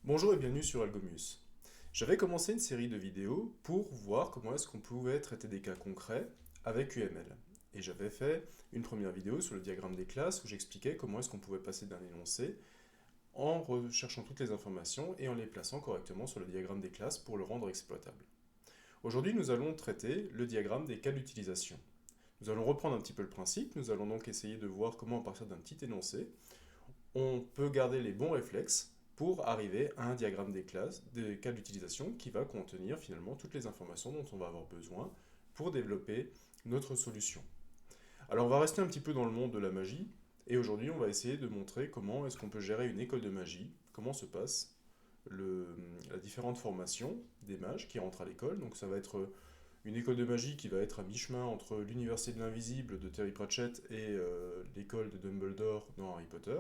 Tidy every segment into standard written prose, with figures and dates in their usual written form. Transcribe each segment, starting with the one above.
Bonjour et bienvenue sur Algomius. J'avais commencé une série de vidéos pour voir comment est-ce qu'on pouvait traiter des cas concrets avec UML. Et j'avais fait une première vidéo sur le diagramme des classes où j'expliquais comment est-ce qu'on pouvait passer d'un énoncé en recherchant toutes les informations et en les plaçant correctement sur le diagramme des classes pour le rendre exploitable. Aujourd'hui, nous allons traiter le diagramme des cas d'utilisation. Nous allons reprendre un petit peu le principe, nous allons donc essayer de voir comment à partir d'un petit énoncé, on peut garder les bons réflexes pour arriver à un diagramme des classes, des cas d'utilisation qui va contenir finalement toutes les informations dont on va avoir besoin pour développer notre solution. Alors on va rester un petit peu dans le monde de la magie, et aujourd'hui on va essayer de montrer comment est-ce qu'on peut gérer une école de magie, comment se passe la différente formation des mages qui rentrent à l'école. Donc ça va être une école de magie qui va être à mi-chemin entre l'université de l'invisible de Terry Pratchett et l'école de Dumbledore dans Harry Potter.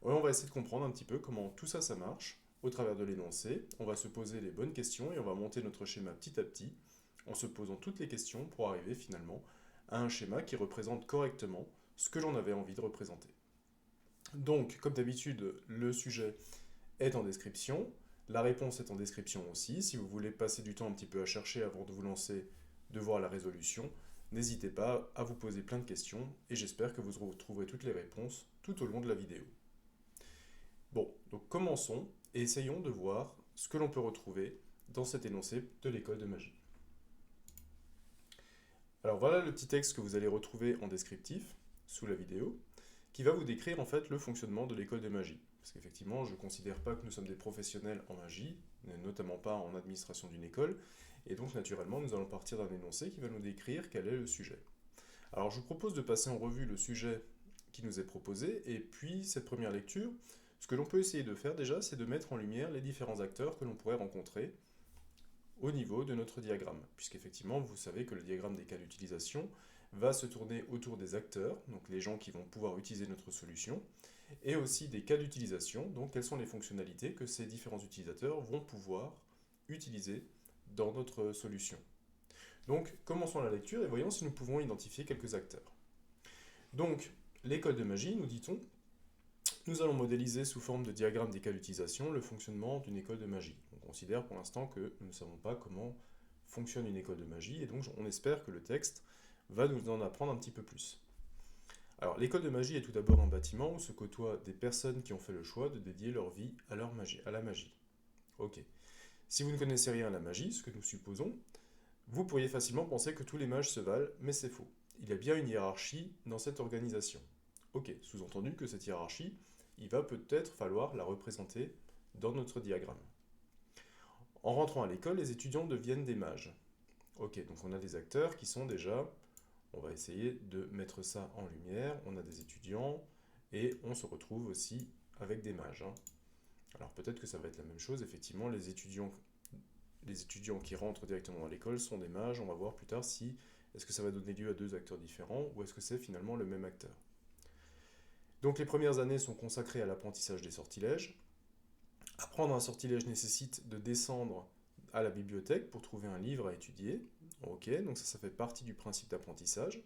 Ouais, on va essayer de comprendre un petit peu comment tout ça, ça marche au travers de l'énoncé. On va se poser les bonnes questions et on va monter notre schéma petit à petit en se posant toutes les questions pour arriver finalement à un schéma qui représente correctement ce que j'en avais envie de représenter. Donc, comme d'habitude, le sujet est en description, la réponse est en description aussi. Si vous voulez passer du temps un petit peu à chercher avant de vous lancer, de voir la résolution, n'hésitez pas à vous poser plein de questions et j'espère que vous retrouverez toutes les réponses tout au long de la vidéo. Bon, donc commençons et essayons de voir ce que l'on peut retrouver dans cet énoncé de l'école de magie. Alors voilà le petit texte que vous allez retrouver en descriptif sous la vidéo, qui va vous décrire en fait le fonctionnement de l'école de magie. Parce qu'effectivement, je ne considère pas que nous sommes des professionnels en magie, notamment pas en administration d'une école, et donc naturellement nous allons partir d'un énoncé qui va nous décrire quel est le sujet. Alors je vous propose de passer en revue le sujet qui nous est proposé, et puis cette première lecture, ce que l'on peut essayer de faire déjà, c'est de mettre en lumière les différents acteurs que l'on pourrait rencontrer au niveau de notre diagramme, puisqu'effectivement, vous savez que le diagramme des cas d'utilisation va se tourner autour des acteurs, donc les gens qui vont pouvoir utiliser notre solution, et aussi des cas d'utilisation, donc quelles sont les fonctionnalités que ces différents utilisateurs vont pouvoir utiliser dans notre solution. Donc, commençons la lecture et voyons si nous pouvons identifier quelques acteurs. Donc, l'école de magie, nous dit-on, nous allons modéliser sous forme de diagramme des cas d'utilisation le fonctionnement d'une école de magie. On considère pour l'instant que nous ne savons pas comment fonctionne une école de magie, et donc on espère que le texte va nous en apprendre un petit peu plus. Alors, l'école de magie est tout d'abord un bâtiment où se côtoient des personnes qui ont fait le choix de dédier leur vie à la magie. Ok. Si vous ne connaissez rien à la magie, ce que nous supposons, vous pourriez facilement penser que tous les mages se valent, mais c'est faux. Il y a bien une hiérarchie dans cette organisation. Ok, sous-entendu que cette hiérarchie, il va peut-être falloir la représenter dans notre diagramme. En rentrant à l'école, les étudiants deviennent des mages. Ok, donc on a des acteurs qui sont déjà, on va essayer de mettre ça en lumière, on a des étudiants et on se retrouve aussi avec des mages. Alors peut-être que ça va être la même chose, effectivement, les étudiants qui rentrent directement à l'école sont des mages, on va voir plus tard si est-ce que ça va donner lieu à deux acteurs différents ou est-ce que c'est finalement le même acteur. Donc les premières années sont consacrées à l'apprentissage des sortilèges. Apprendre un sortilège nécessite de descendre à la bibliothèque pour trouver un livre à étudier. Ok, donc ça fait partie du principe d'apprentissage.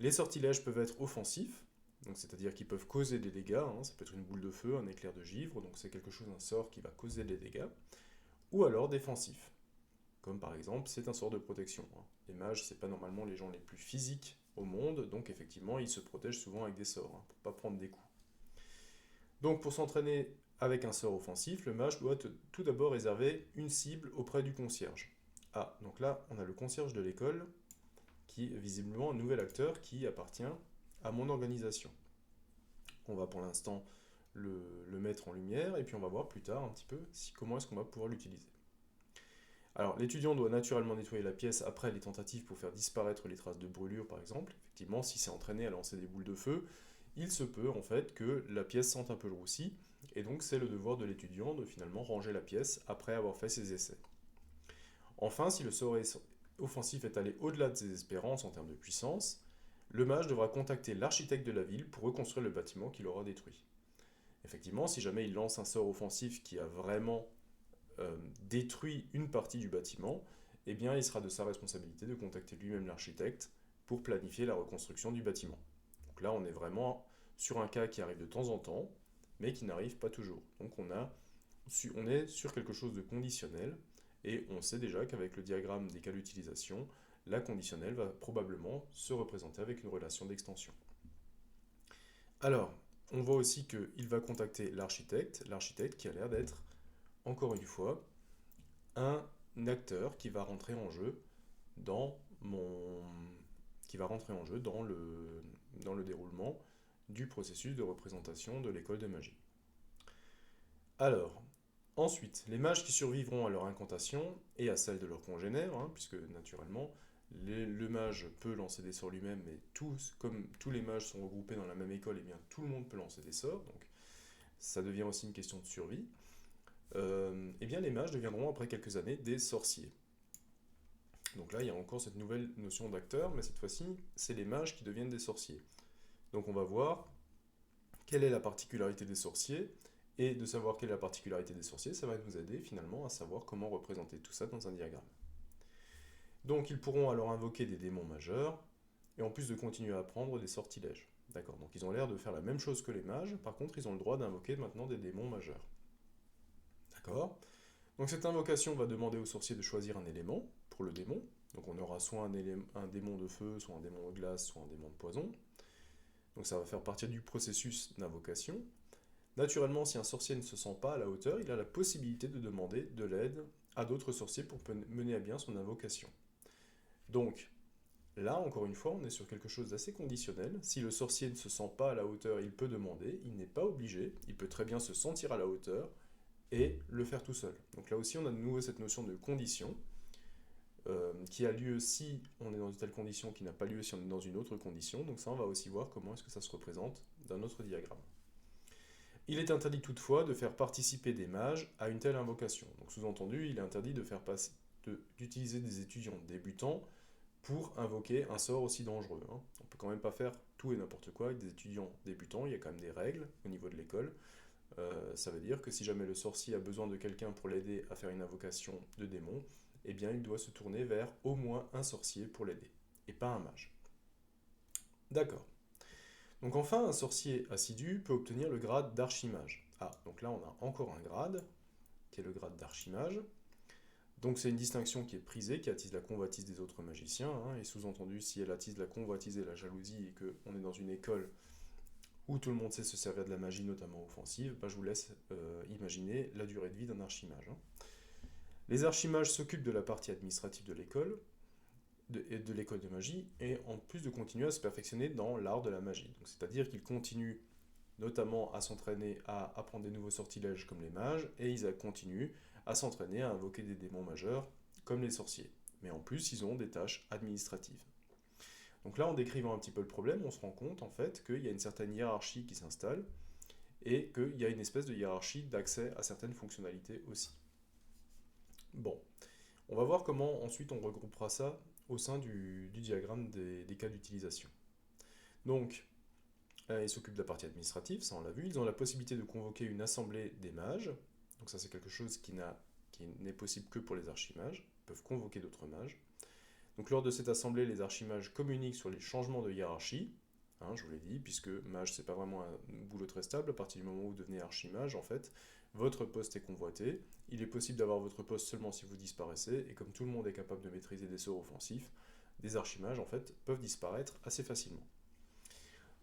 Les sortilèges peuvent être offensifs, donc c'est-à-dire qu'ils peuvent causer des dégâts. Ça peut être une boule de feu, un éclair de givre, donc c'est quelque chose, un sort qui va causer des dégâts. Ou alors défensifs, comme par exemple c'est un sort de protection. Les mages, c'est pas normalement les gens les plus physiques au monde, donc effectivement ils se protègent souvent avec des sorts, pour pas prendre des coups. Donc pour s'entraîner avec un sort offensif, le mage doit tout d'abord réserver une cible auprès du concierge. Ah, donc là on a le concierge de l'école, qui est visiblement un nouvel acteur qui appartient à mon organisation. On va pour l'instant le mettre en lumière, et puis on va voir plus tard un petit peu comment est-ce qu'on va pouvoir l'utiliser. Alors, l'étudiant doit naturellement nettoyer la pièce après les tentatives pour faire disparaître les traces de brûlure, par exemple. Effectivement, si c'est entraîné à lancer des boules de feu, il se peut en fait que la pièce sente un peu le roussi, et donc c'est le devoir de l'étudiant de finalement ranger la pièce après avoir fait ses essais. Enfin, si le sort offensif est allé au-delà de ses espérances en termes de puissance, le mage devra contacter l'architecte de la ville pour reconstruire le bâtiment qu'il aura détruit. Effectivement, si jamais il lance un sort offensif qui a vraiment détruit une partie du bâtiment, eh bien il sera de sa responsabilité de contacter lui-même l'architecte pour planifier la reconstruction du bâtiment. Donc là, on est vraiment sur un cas qui arrive de temps en temps, mais qui n'arrive pas toujours. Donc on a on est sur quelque chose de conditionnel, et on sait déjà qu'avec le diagramme des cas d'utilisation, la conditionnelle va probablement se représenter avec une relation d'extension. Alors, on voit aussi qu'il va contacter l'architecte qui a l'air d'être, encore une fois, un acteur qui va rentrer en jeu dans dans le déroulement du processus de représentation de l'école de magie. Alors, ensuite, les mages qui survivront à leur incantation et à celle de leurs congénères, puisque naturellement, le mage peut lancer des sorts lui-même, mais comme tous les mages sont regroupés dans la même école, eh bien tout le monde peut lancer des sorts, donc ça devient aussi une question de survie. Eh bien les mages deviendront après quelques années des sorciers. Donc là, il y a encore cette nouvelle notion d'acteur, mais cette fois-ci, c'est les mages qui deviennent des sorciers. Donc on va voir quelle est la particularité des sorciers, et de savoir quelle est la particularité des sorciers, ça va nous aider finalement à savoir comment représenter tout ça dans un diagramme. Donc ils pourront alors invoquer des démons majeurs, et en plus de continuer à apprendre des sortilèges. D'accord, donc ils ont l'air de faire la même chose que les mages, par contre ils ont le droit d'invoquer maintenant des démons majeurs. D'accord. Donc cette invocation va demander au sorcier de choisir un élément pour le démon. Donc on aura soit un démon de feu, soit un démon de glace, soit un démon de poison. Donc ça va faire partie du processus d'invocation. Naturellement, si un sorcier ne se sent pas à la hauteur, il a la possibilité de demander de l'aide à d'autres sorciers pour mener à bien son invocation. Donc là, encore une fois, on est sur quelque chose d'assez conditionnel. Si le sorcier ne se sent pas à la hauteur, il peut demander, il n'est pas obligé, il peut très bien se sentir à la hauteur, et le faire tout seul. Donc là aussi, on a de nouveau cette notion de condition, qui a lieu si on est dans une telle condition, qui n'a pas lieu si on est dans une autre condition. Donc ça, on va aussi voir comment est-ce que ça se représente dans notre diagramme. Il est interdit toutefois de faire participer des mages à une telle invocation. Donc sous-entendu, il est interdit d'utiliser des étudiants débutants pour invoquer un sort aussi dangereux. On ne peut quand même pas faire tout et n'importe quoi avec des étudiants débutants, il y a quand même des règles au niveau de l'école. Ça veut dire que si jamais le sorcier a besoin de quelqu'un pour l'aider à faire une invocation de démon, eh bien il doit se tourner vers au moins un sorcier pour l'aider, et pas un mage. D'accord. Donc enfin, un sorcier assidu peut obtenir le grade d'archimage. Ah, donc là on a encore un grade, qui est le grade d'archimage. Donc c'est une distinction qui est prisée, qui attise la convoitise des autres magiciens, et sous-entendu, si elle attise la convoitise et la jalousie, et qu'on est dans une école où tout le monde sait se servir de la magie, notamment offensive, je vous laisse imaginer la durée de vie d'un archimage. Les archimages s'occupent de la partie administrative de l'école, de l'école de magie, et en plus de continuer à se perfectionner dans l'art de la magie. C'est-à-dire qu'ils continuent notamment à s'entraîner à apprendre des nouveaux sortilèges comme les mages, et ils continuent à s'entraîner à invoquer des démons majeurs comme les sorciers. Mais en plus, ils ont des tâches administratives. Donc là, en décrivant un petit peu le problème, on se rend compte en fait qu'il y a une certaine hiérarchie qui s'installe, et qu'il y a une espèce de hiérarchie d'accès à certaines fonctionnalités aussi. Bon, on va voir comment ensuite on regroupera ça au sein du diagramme des cas d'utilisation. Donc, ils s'occupent de la partie administrative, ça on l'a vu, ils ont la possibilité de convoquer une assemblée des mages, donc ça c'est quelque chose qui n'est possible que pour les archimages, ils peuvent convoquer d'autres mages. Donc lors de cette assemblée, les archimages communiquent sur les changements de hiérarchie, je vous l'ai dit, puisque mage c'est pas vraiment un boulot très stable, à partir du moment où vous devenez archimage, en fait, votre poste est convoité, il est possible d'avoir votre poste seulement si vous disparaissez, et comme tout le monde est capable de maîtriser des sorts offensifs, des archimages en fait peuvent disparaître assez facilement.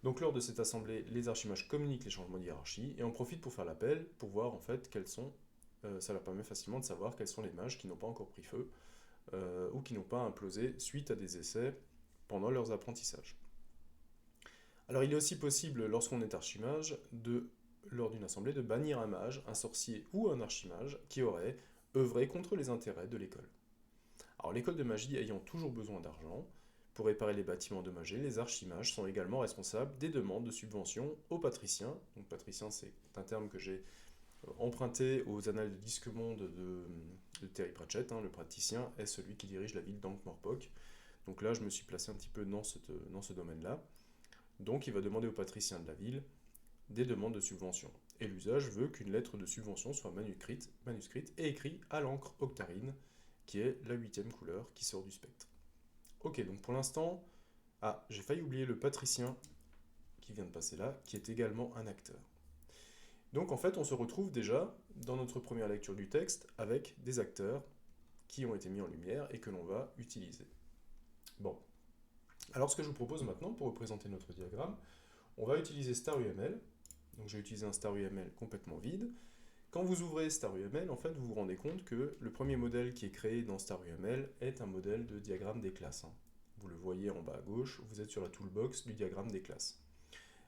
Donc lors de cette assemblée, les archimages communiquent les changements de hiérarchie, et en profitent pour faire l'appel, pour voir en fait quels sont, ça leur permet facilement de savoir quels sont les mages qui n'ont pas encore pris feu, ou qui n'ont pas implosé suite à des essais pendant leurs apprentissages. Alors il est aussi possible, lorsqu'on est archimage, lors d'une assemblée, de bannir un mage, un sorcier ou un archimage qui aurait œuvré contre les intérêts de l'école. Alors l'école de magie ayant toujours besoin d'argent, pour réparer les bâtiments endommagés, les archimages sont également responsables des demandes de subventions aux patriciens. Donc patricien, c'est un terme que j'ai emprunté aux annales de Disque Monde de Terry Pratchett. Le praticien est celui qui dirige la ville d'Ankh-Morpork. Donc là, je me suis placé un petit peu dans ce domaine-là. Donc il va demander aux patriciens de la ville des demandes de subvention. Et l'usage veut qu'une lettre de subvention soit manuscrite et écrite à l'encre octarine, qui est la 8e couleur qui sort du spectre. Ok, donc pour l'instant... Ah, j'ai failli oublier le patricien qui vient de passer là, qui est également un acteur. Donc en fait, on se retrouve déjà dans notre première lecture du texte avec des acteurs qui ont été mis en lumière et que l'on va utiliser. Bon, alors ce que je vous propose maintenant pour représenter notre diagramme, on va utiliser StarUML. Donc j'ai utilisé un StarUML complètement vide. Quand vous ouvrez StarUML, en fait, vous vous rendez compte que le premier modèle qui est créé dans StarUML est un modèle de diagramme des classes. Vous le voyez en bas à gauche, vous êtes sur la toolbox du diagramme des classes.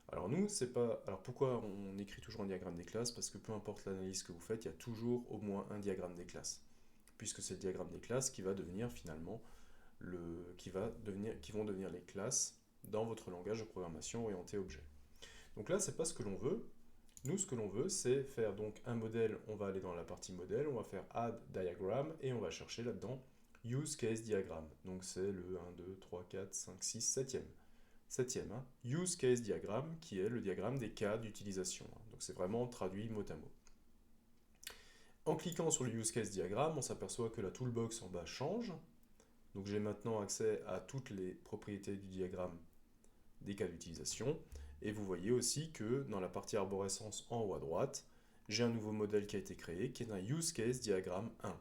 Alors nous, c'est pas... Alors pourquoi on écrit toujours un diagramme des classes? Parce que peu importe l'analyse que vous faites, il y a toujours au moins un diagramme des classes. Puisque c'est le diagramme des classes qui va devenir finalement qui vont devenir les classes dans votre langage de programmation orienté objet. Donc là, c'est pas ce que l'on veut. Nous, ce que l'on veut, c'est faire donc un modèle. On va aller dans la partie modèle, on va faire add diagram et on va chercher là-dedans use case diagram. Donc c'est le 1, 2, 3, 4, 5, 6, 7e. Septième, use case diagram, qui est le diagramme des cas d'utilisation. Donc c'est vraiment traduit mot à mot. En cliquant sur le use case diagram, on s'aperçoit que la toolbox en bas change. Donc j'ai maintenant accès à toutes les propriétés du diagramme des cas d'utilisation. Et vous voyez aussi que dans la partie arborescence en haut à droite, j'ai un nouveau modèle qui a été créé, qui est un use case diagram 1.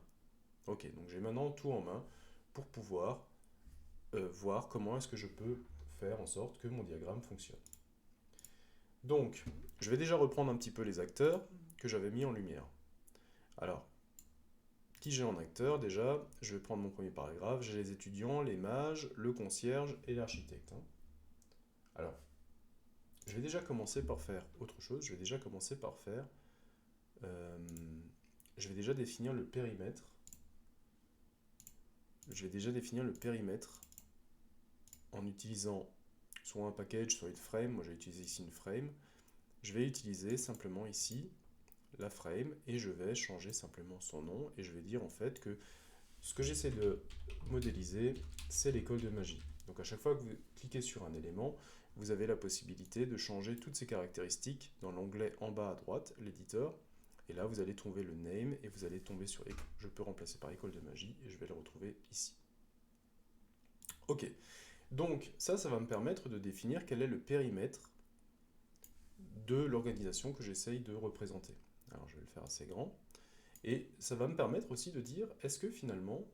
Ok, donc j'ai maintenant tout en main pour pouvoir voir comment est-ce que je peux faire en sorte que mon diagramme fonctionne. Donc, je vais déjà reprendre un petit peu les acteurs que j'avais mis en lumière. Alors, qui j'ai en acteur? Déjà, je vais prendre mon premier paragraphe. J'ai les étudiants, les mages, le concierge et l'architecte. Alors, je vais déjà commencer par faire autre chose. Je vais déjà commencer par faire... je vais déjà définir le périmètre. Je vais déjà définir le périmètre en utilisant soit un package, soit une frame. Moi, j'ai utilisé ici une frame. Je vais utiliser simplement ici la frame et je vais changer simplement son nom et je vais dire en fait que ce que j'essaie de modéliser, c'est l'école de magie. Donc à chaque fois que vous cliquez sur un élément, vous avez la possibilité de changer toutes ces caractéristiques dans l'onglet en bas à droite, l'éditeur, et là vous allez trouver le name et vous allez tomber sur je peux remplacer par école de magie et je vais le retrouver ici. Ok, donc ça va me permettre de définir quel est le périmètre de l'organisation que j'essaye de représenter. Alors je vais le faire assez grand. Et ça va me permettre aussi de dire, est-ce que finalement,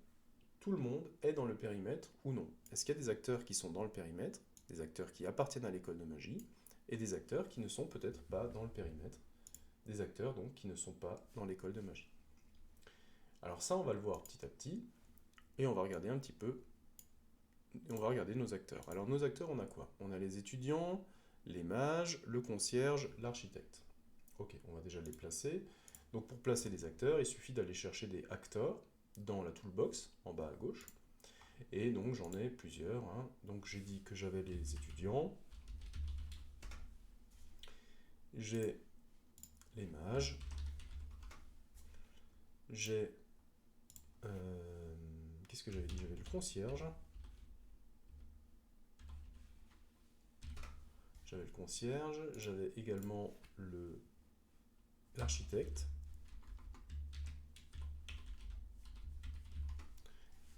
tout le monde est dans le périmètre ou non? Est-ce qu'il y a des acteurs qui sont dans le périmètre, des acteurs qui appartiennent à l'école de magie, et des acteurs qui ne sont peut-être pas dans le périmètre, des acteurs donc qui ne sont pas dans l'école de magie. Alors ça, on va le voir petit à petit, et on va regarder un petit peu, on va regarder nos acteurs. Alors nos acteurs, on a quoi? On a les étudiants, les mages, le concierge, l'architecte. Ok, on va déjà les placer. Donc pour placer les acteurs, il suffit d'aller chercher des acteurs dans la toolbox, en bas à gauche. Et donc j'en ai plusieurs. Donc j'ai dit que j'avais les étudiants, j'ai les mages, j'ai... qu'est-ce que j'avais dit? J'avais le concierge. J'avais également l'architecte.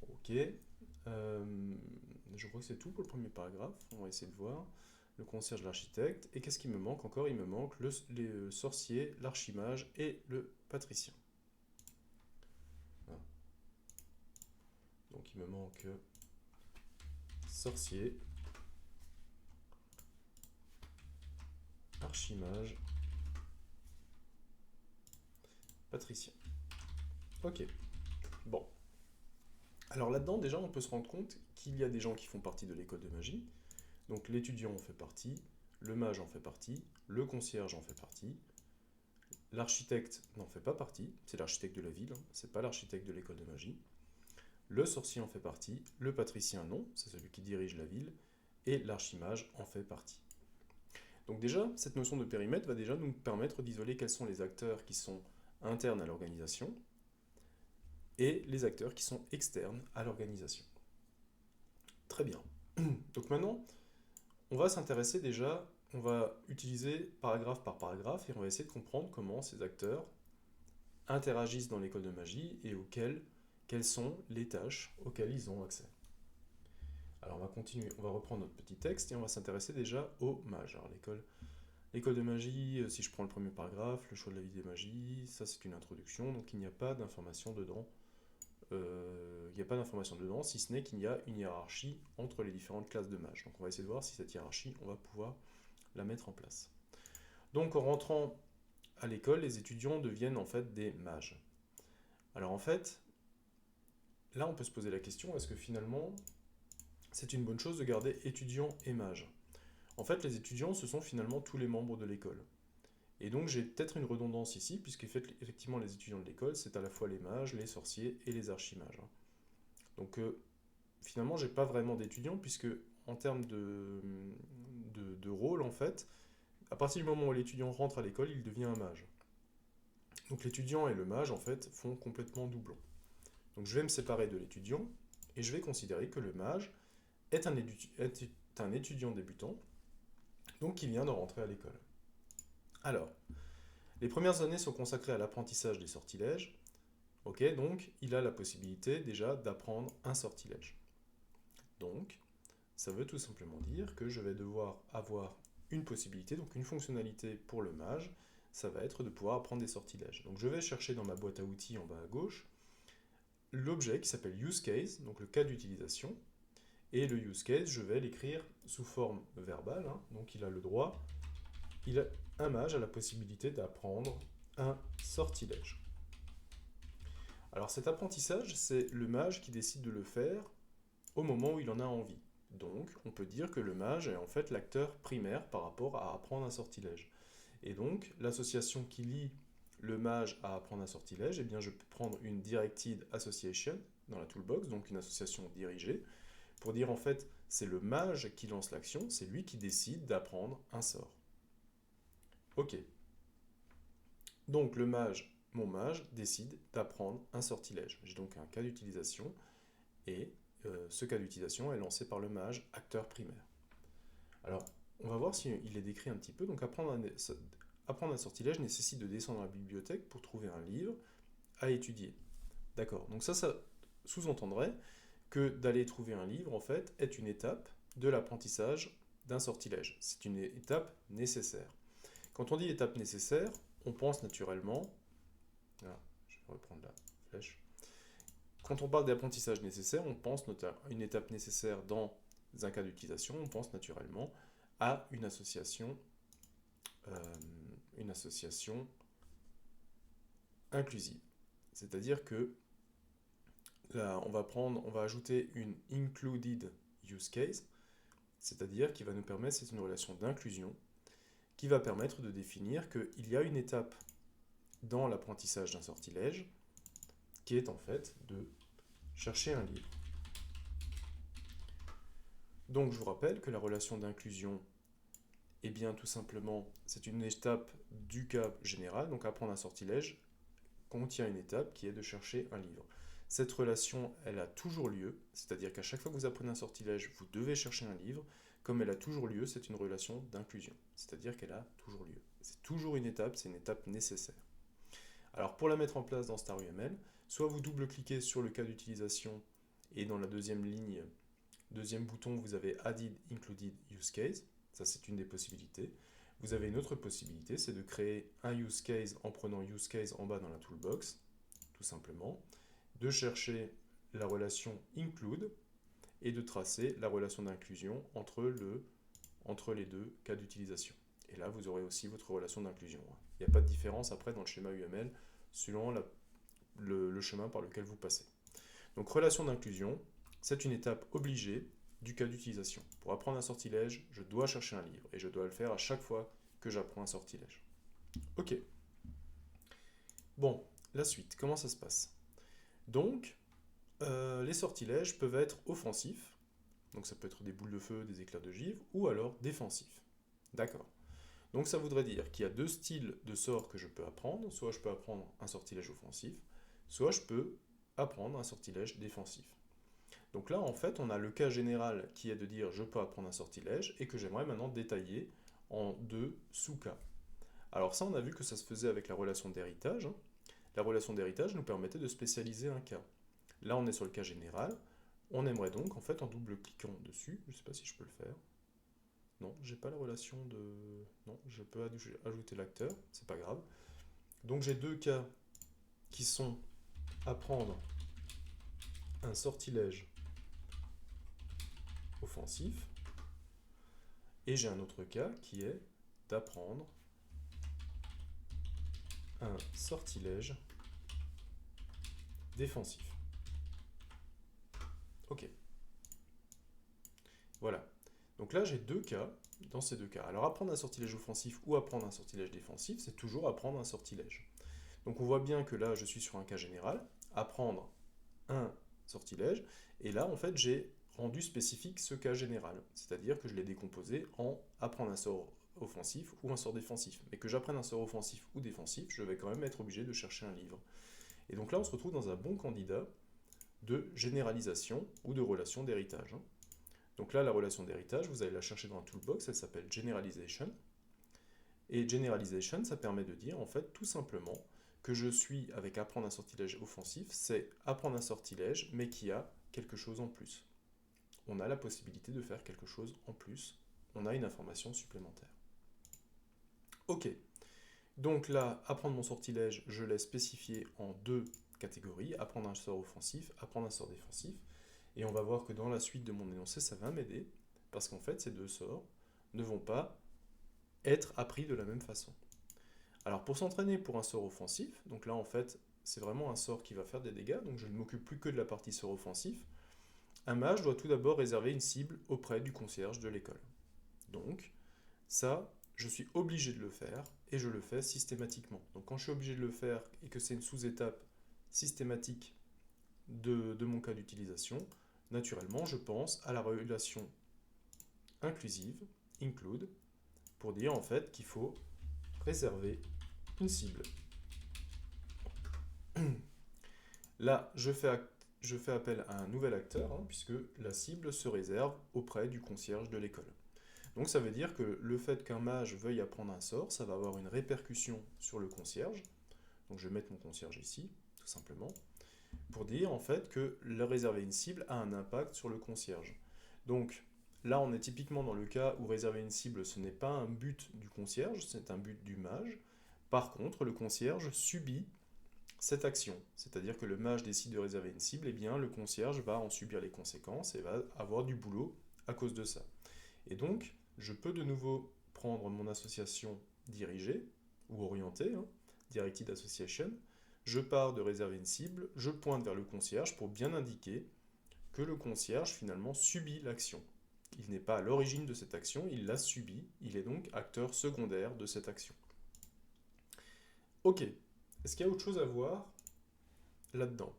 Ok. Je crois que c'est tout pour le premier paragraphe. On va essayer de voir. Le concierge, l'architecte. Et qu'est-ce qui me manque encore? Il me manque le sorcier, l'archimage et le patricien. Voilà. Donc il me manque sorcier, archimage, patricien. Ok. Bon. Alors là-dedans, déjà, on peut se rendre compte qu'il y a des gens qui font partie de l'école de magie. Donc l'étudiant en fait partie, le mage en fait partie, le concierge en fait partie, l'architecte n'en fait pas partie, c'est l'architecte de la ville, c'est pas l'architecte de l'école de magie. Le sorcier en fait partie, le patricien non, c'est celui qui dirige la ville, et l'archimage en fait partie. Donc déjà, cette notion de périmètre va déjà nous permettre d'isoler quels sont les acteurs qui sont internes à l'organisation et les acteurs qui sont externes à l'organisation. Très bien. Donc maintenant, on va s'intéresser déjà, on va utiliser paragraphe par paragraphe et on va essayer de comprendre comment ces acteurs interagissent dans l'école de magie et quelles sont les tâches auxquelles ils ont accès. Alors on va continuer, on va reprendre notre petit texte et on va s'intéresser déjà aux mages. Alors l'école L'école de magie, si je prends le premier paragraphe, le choix de la vie des magies, ça c'est une introduction, donc il n'y a pas d'information dedans. Il n'y a pas d'information dedans, si ce n'est qu'il y a une hiérarchie entre les différentes classes de mages. Donc on va essayer de voir si cette hiérarchie, on va pouvoir la mettre en place. Donc en rentrant à l'école, les étudiants deviennent en fait des mages. Alors en fait, là on peut se poser la question, est-ce que finalement c'est une bonne chose de garder étudiants et mages? En fait, les étudiants, ce sont finalement tous les membres de l'école. Et donc j'ai peut-être une redondance ici, puisque effectivement les étudiants de l'école, c'est à la fois les mages, les sorciers et les archimages. Donc finalement, j'ai pas vraiment d'étudiants, puisque en termes de rôle, en fait, à partir du moment où l'étudiant rentre à l'école, il devient un mage. Donc l'étudiant et le mage, en fait, font complètement doublon. Donc je vais me séparer de l'étudiant, et je vais considérer que le mage est un étudiant débutant, donc qui vient de rentrer à l'école. Alors, les premières années sont consacrées à l'apprentissage des sortilèges. Ok, donc il a la possibilité déjà d'apprendre un sortilège. Donc, ça veut tout simplement dire que je vais devoir avoir une possibilité, donc une fonctionnalité pour le mage, ça va être de pouvoir apprendre des sortilèges. Donc je vais chercher dans ma boîte à outils en bas à gauche l'objet qui s'appelle use case, donc le cas d'utilisation, et le use case, je vais l'écrire sous forme verbale, hein. Donc il a le droit, un mage a la possibilité d'apprendre un sortilège. Alors cet apprentissage, c'est le mage qui décide de le faire au moment où il en a envie. Donc on peut dire que le mage est en fait l'acteur primaire par rapport à apprendre un sortilège. Et donc l'association qui lie le mage à apprendre un sortilège, eh bien je peux prendre une Directed Association dans la toolbox, donc une association dirigée, pour dire en fait c'est le mage qui lance l'action, c'est lui qui décide d'apprendre un sort. Ok. Donc le mage, mon mage, décide d'apprendre un sortilège. J'ai donc un cas d'utilisation et ce cas d'utilisation est lancé par le mage, acteur primaire. Alors, on va voir s'il est décrit un petit peu. Donc apprendre un sortilège nécessite de descendre à la bibliothèque pour trouver un livre à étudier. D'accord, donc ça sous-entendrait que d'aller trouver un livre, en fait, est une étape de l'apprentissage d'un sortilège. C'est une étape nécessaire. Quand on dit étape nécessaire, on pense naturellement... Ah, je vais reprendre la flèche. Quand on parle d'apprentissage nécessaire, on pense à une étape nécessaire dans un cas d'utilisation, on pense naturellement à une association inclusive. C'est-à-dire que là, on va ajouter une included use case, c'est-à-dire qui va nous permettre, c'est une relation d'inclusion, qui va permettre de définir qu'il y a une étape dans l'apprentissage d'un sortilège qui est en fait de chercher un livre. Donc je vous rappelle que la relation d'inclusion, eh bien tout simplement, c'est une étape du cas général, donc apprendre un sortilège contient une étape qui est de chercher un livre. Cette relation, elle a toujours lieu, c'est-à-dire qu'à chaque fois que vous apprenez un sortilège, vous devez chercher un livre. Comme elle a toujours lieu, c'est une relation d'inclusion, c'est-à-dire qu'elle a toujours lieu. C'est toujours une étape, c'est une étape nécessaire. Alors pour la mettre en place dans StarUML, soit vous double-cliquez sur le cas d'utilisation et dans la deuxième ligne, deuxième bouton, vous avez Added Included Use Case, ça c'est une des possibilités. Vous avez une autre possibilité, c'est de créer un use case en prenant use case en bas dans la toolbox, tout simplement, de chercher la relation include et de tracer la relation d'inclusion entre les deux cas d'utilisation. Et là, vous aurez aussi votre relation d'inclusion. Il n'y a pas de différence après dans le schéma UML selon le chemin par lequel vous passez. Donc relation d'inclusion, c'est une étape obligée du cas d'utilisation. Pour apprendre un sortilège, je dois chercher un livre et je dois le faire à chaque fois que j'apprends un sortilège. Ok. Bon, la suite, comment ça se passe? Donc, les sortilèges peuvent être offensifs, donc ça peut être des boules de feu, des éclairs de givre, ou alors défensifs. D'accord. Donc ça voudrait dire qu'il y a deux styles de sorts que je peux apprendre, soit je peux apprendre un sortilège offensif, soit je peux apprendre un sortilège défensif. Donc là, en fait, on a le cas général qui est de dire je peux apprendre un sortilège et que j'aimerais maintenant détailler en deux sous-cas. Alors ça, on a vu que ça se faisait avec la relation d'héritage. La relation d'héritage nous permettait de spécialiser un cas. Là, on est sur le cas général. On aimerait donc, en fait, en double-cliquant dessus, je ne sais pas si je peux le faire, Non, j'ai pas la relation de... Non, je peux ajouter l'acteur, c'est pas grave. Donc j'ai deux cas qui sont apprendre un sortilège offensif, et j'ai un autre cas qui est d'apprendre un sortilège défensif. Ok. Voilà. Donc là, j'ai deux cas dans ces deux cas. Alors apprendre un sortilège offensif ou apprendre un sortilège défensif, c'est toujours apprendre un sortilège. Donc on voit bien que là, je suis sur un cas général, apprendre un sortilège, et là, en fait, j'ai rendu spécifique ce cas général, c'est-à-dire que je l'ai décomposé en apprendre un sort offensif ou un sort défensif. Mais que j'apprenne un sort offensif ou défensif, je vais quand même être obligé de chercher un livre. Et donc là, on se retrouve dans un bon candidat de généralisation ou de relation d'héritage. Donc là, la relation d'héritage, vous allez la chercher dans un toolbox, elle s'appelle Generalization. Et Generalization, ça permet de dire, en fait, tout simplement, que je suis avec apprendre un sortilège offensif, c'est apprendre un sortilège, mais qui a quelque chose en plus. On a la possibilité de faire quelque chose en plus. On a une information supplémentaire. Ok. Donc là, apprendre mon sortilège, je l'ai spécifié en deux catégories. Apprendre un sort offensif, apprendre un sort défensif. Et on va voir que dans la suite de mon énoncé, ça va m'aider, parce qu'en fait, ces deux sorts ne vont pas être appris de la même façon. Alors pour s'entraîner pour un sort offensif, donc là en fait, c'est vraiment un sort qui va faire des dégâts, donc je ne m'occupe plus que de la partie sort offensif. Un mage doit tout d'abord réserver une cible auprès du concierge de l'école. Donc ça, je suis obligé de le faire, et je le fais systématiquement. Donc quand je suis obligé de le faire, et que c'est une sous-étape systématique de mon cas d'utilisation, naturellement, je pense à la relation inclusive, include, pour dire en fait qu'il faut réserver une cible. Là, je fais appel à un nouvel acteur, puisque la cible se réserve auprès du concierge de l'école. Donc ça veut dire que le fait qu'un mage veuille apprendre un sort, ça va avoir une répercussion sur le concierge. Donc je vais mettre mon concierge ici, tout simplement, pour dire en fait que le réserver une cible a un impact sur le concierge. Donc là, on est typiquement dans le cas où réserver une cible, ce n'est pas un but du concierge, c'est un but du mage. Par contre, le concierge subit cette action, c'est-à-dire que le mage décide de réserver une cible, et bien le concierge va en subir les conséquences et va avoir du boulot à cause de ça. Et donc, je peux de nouveau prendre mon association dirigée ou orientée, Directed Association. Je pars de réserver une cible, je pointe vers le concierge pour bien indiquer que le concierge finalement subit l'action. Il n'est pas à l'origine de cette action, il l'a subie, il est donc acteur secondaire de cette action. Ok, est-ce qu'il y a autre chose à voir là-dedans?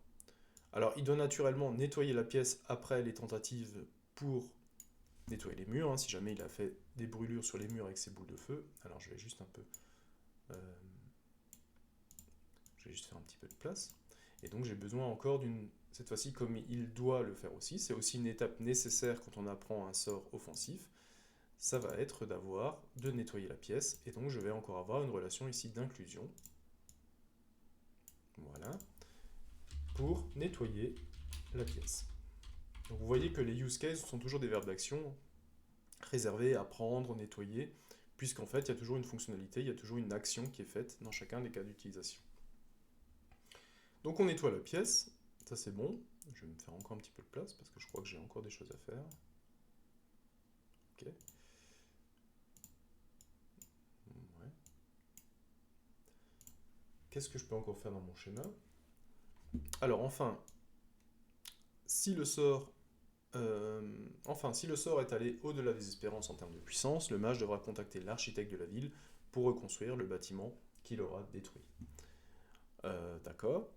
Alors, il doit naturellement nettoyer la pièce après les tentatives pour nettoyer les murs, si jamais il a fait des brûlures sur les murs avec ses boules de feu. Alors, je vais juste faire un petit peu de place. Et donc, j'ai besoin encore d'une... Cette fois-ci, comme il doit le faire aussi, c'est aussi une étape nécessaire quand on apprend un sort offensif, ça va être de nettoyer la pièce, et donc je vais encore avoir une relation ici d'inclusion. Voilà. Pour nettoyer la pièce. Donc vous voyez que les use cases sont toujours des verbes d'action réservés à prendre, nettoyer, puisqu'en fait il y a toujours une fonctionnalité, il y a toujours une action qui est faite dans chacun des cas d'utilisation. Donc on nettoie la pièce, ça c'est bon. Je vais me faire encore un petit peu de place parce que je crois que j'ai encore des choses à faire. Ok. Ouais. Qu'est-ce que je peux encore faire dans mon schéma? Alors enfin, si le sort est allé au-delà des espérances en termes de puissance, le mage devra contacter l'architecte de la ville pour reconstruire le bâtiment qu'il aura détruit. D'accord.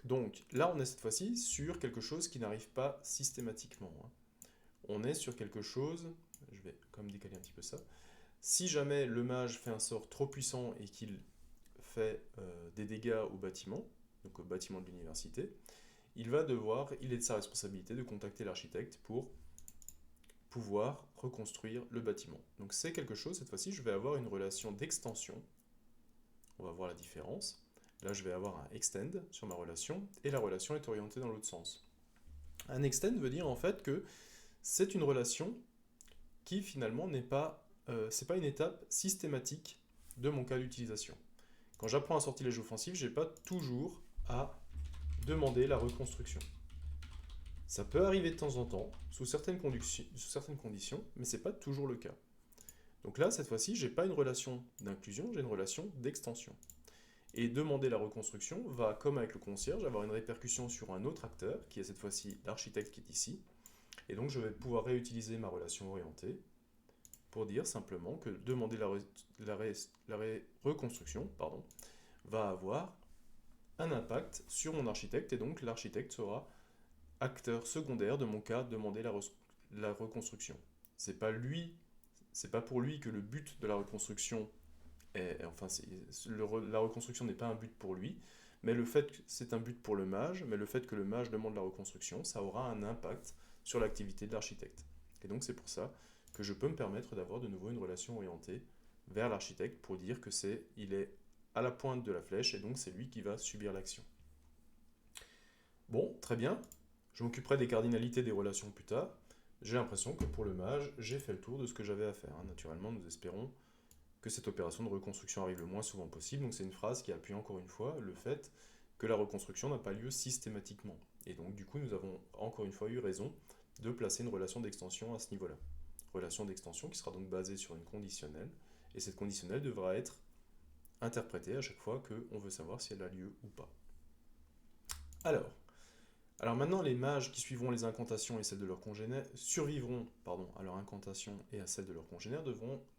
Donc là, on est cette fois-ci sur quelque chose qui n'arrive pas systématiquement. On est sur quelque chose, je vais quand même décaler un petit peu ça, si jamais le mage fait un sort trop puissant et qu'il fait des dégâts au bâtiment, donc au bâtiment de l'université, il est de sa responsabilité de contacter l'architecte pour pouvoir reconstruire le bâtiment. Donc c'est quelque chose, cette fois-ci, je vais avoir une relation d'extension. On va voir la différence. Là, je vais avoir un extend sur ma relation, et la relation est orientée dans l'autre sens. Un extend veut dire en fait que c'est une relation qui finalement c'est pas une étape systématique de mon cas d'utilisation. Quand j'apprends un sortilège offensif, je n'ai pas toujours à demander la reconstruction. Ça peut arriver de temps en temps, sous certaines conditions, mais ce n'est pas toujours le cas. Donc là, cette fois-ci, je n'ai pas une relation d'inclusion, j'ai une relation d'extension. Et demander la reconstruction va, comme avec le concierge, avoir une répercussion sur un autre acteur, qui est cette fois-ci l'architecte qui est ici. Et donc je vais pouvoir réutiliser ma relation orientée pour dire simplement que demander la reconstruction va avoir un impact sur mon architecte, et donc l'architecte sera acteur secondaire de mon cas demander la reconstruction. C'est pas pour lui que le but de la reconstruction la reconstruction n'est pas un but pour lui, mais le fait que c'est un but pour le mage, mais le fait que le mage demande la reconstruction, ça aura un impact sur l'activité de l'architecte. Et donc c'est pour ça que je peux me permettre d'avoir de nouveau une relation orientée vers l'architecte pour dire que il est à la pointe de la flèche et donc c'est lui qui va subir l'action. Bon, très bien. Je m'occuperai des cardinalités des relations plus tard. J'ai l'impression que pour le mage, j'ai fait le tour de ce que j'avais à faire. Naturellement, nous espérons que cette opération de reconstruction arrive le moins souvent possible. Donc c'est une phrase qui appuie encore une fois le fait que la reconstruction n'a pas lieu systématiquement. Et donc du coup, nous avons encore une fois eu raison de placer une relation d'extension à ce niveau-là. Relation d'extension qui sera donc basée sur une conditionnelle, et cette conditionnelle devra être interprétée à chaque fois qu'on veut savoir si elle a lieu ou pas. Alors maintenant, les mages qui suivront les incantations et celles de leurs congénères, survivront à leur incantation et à celles de leurs congénères,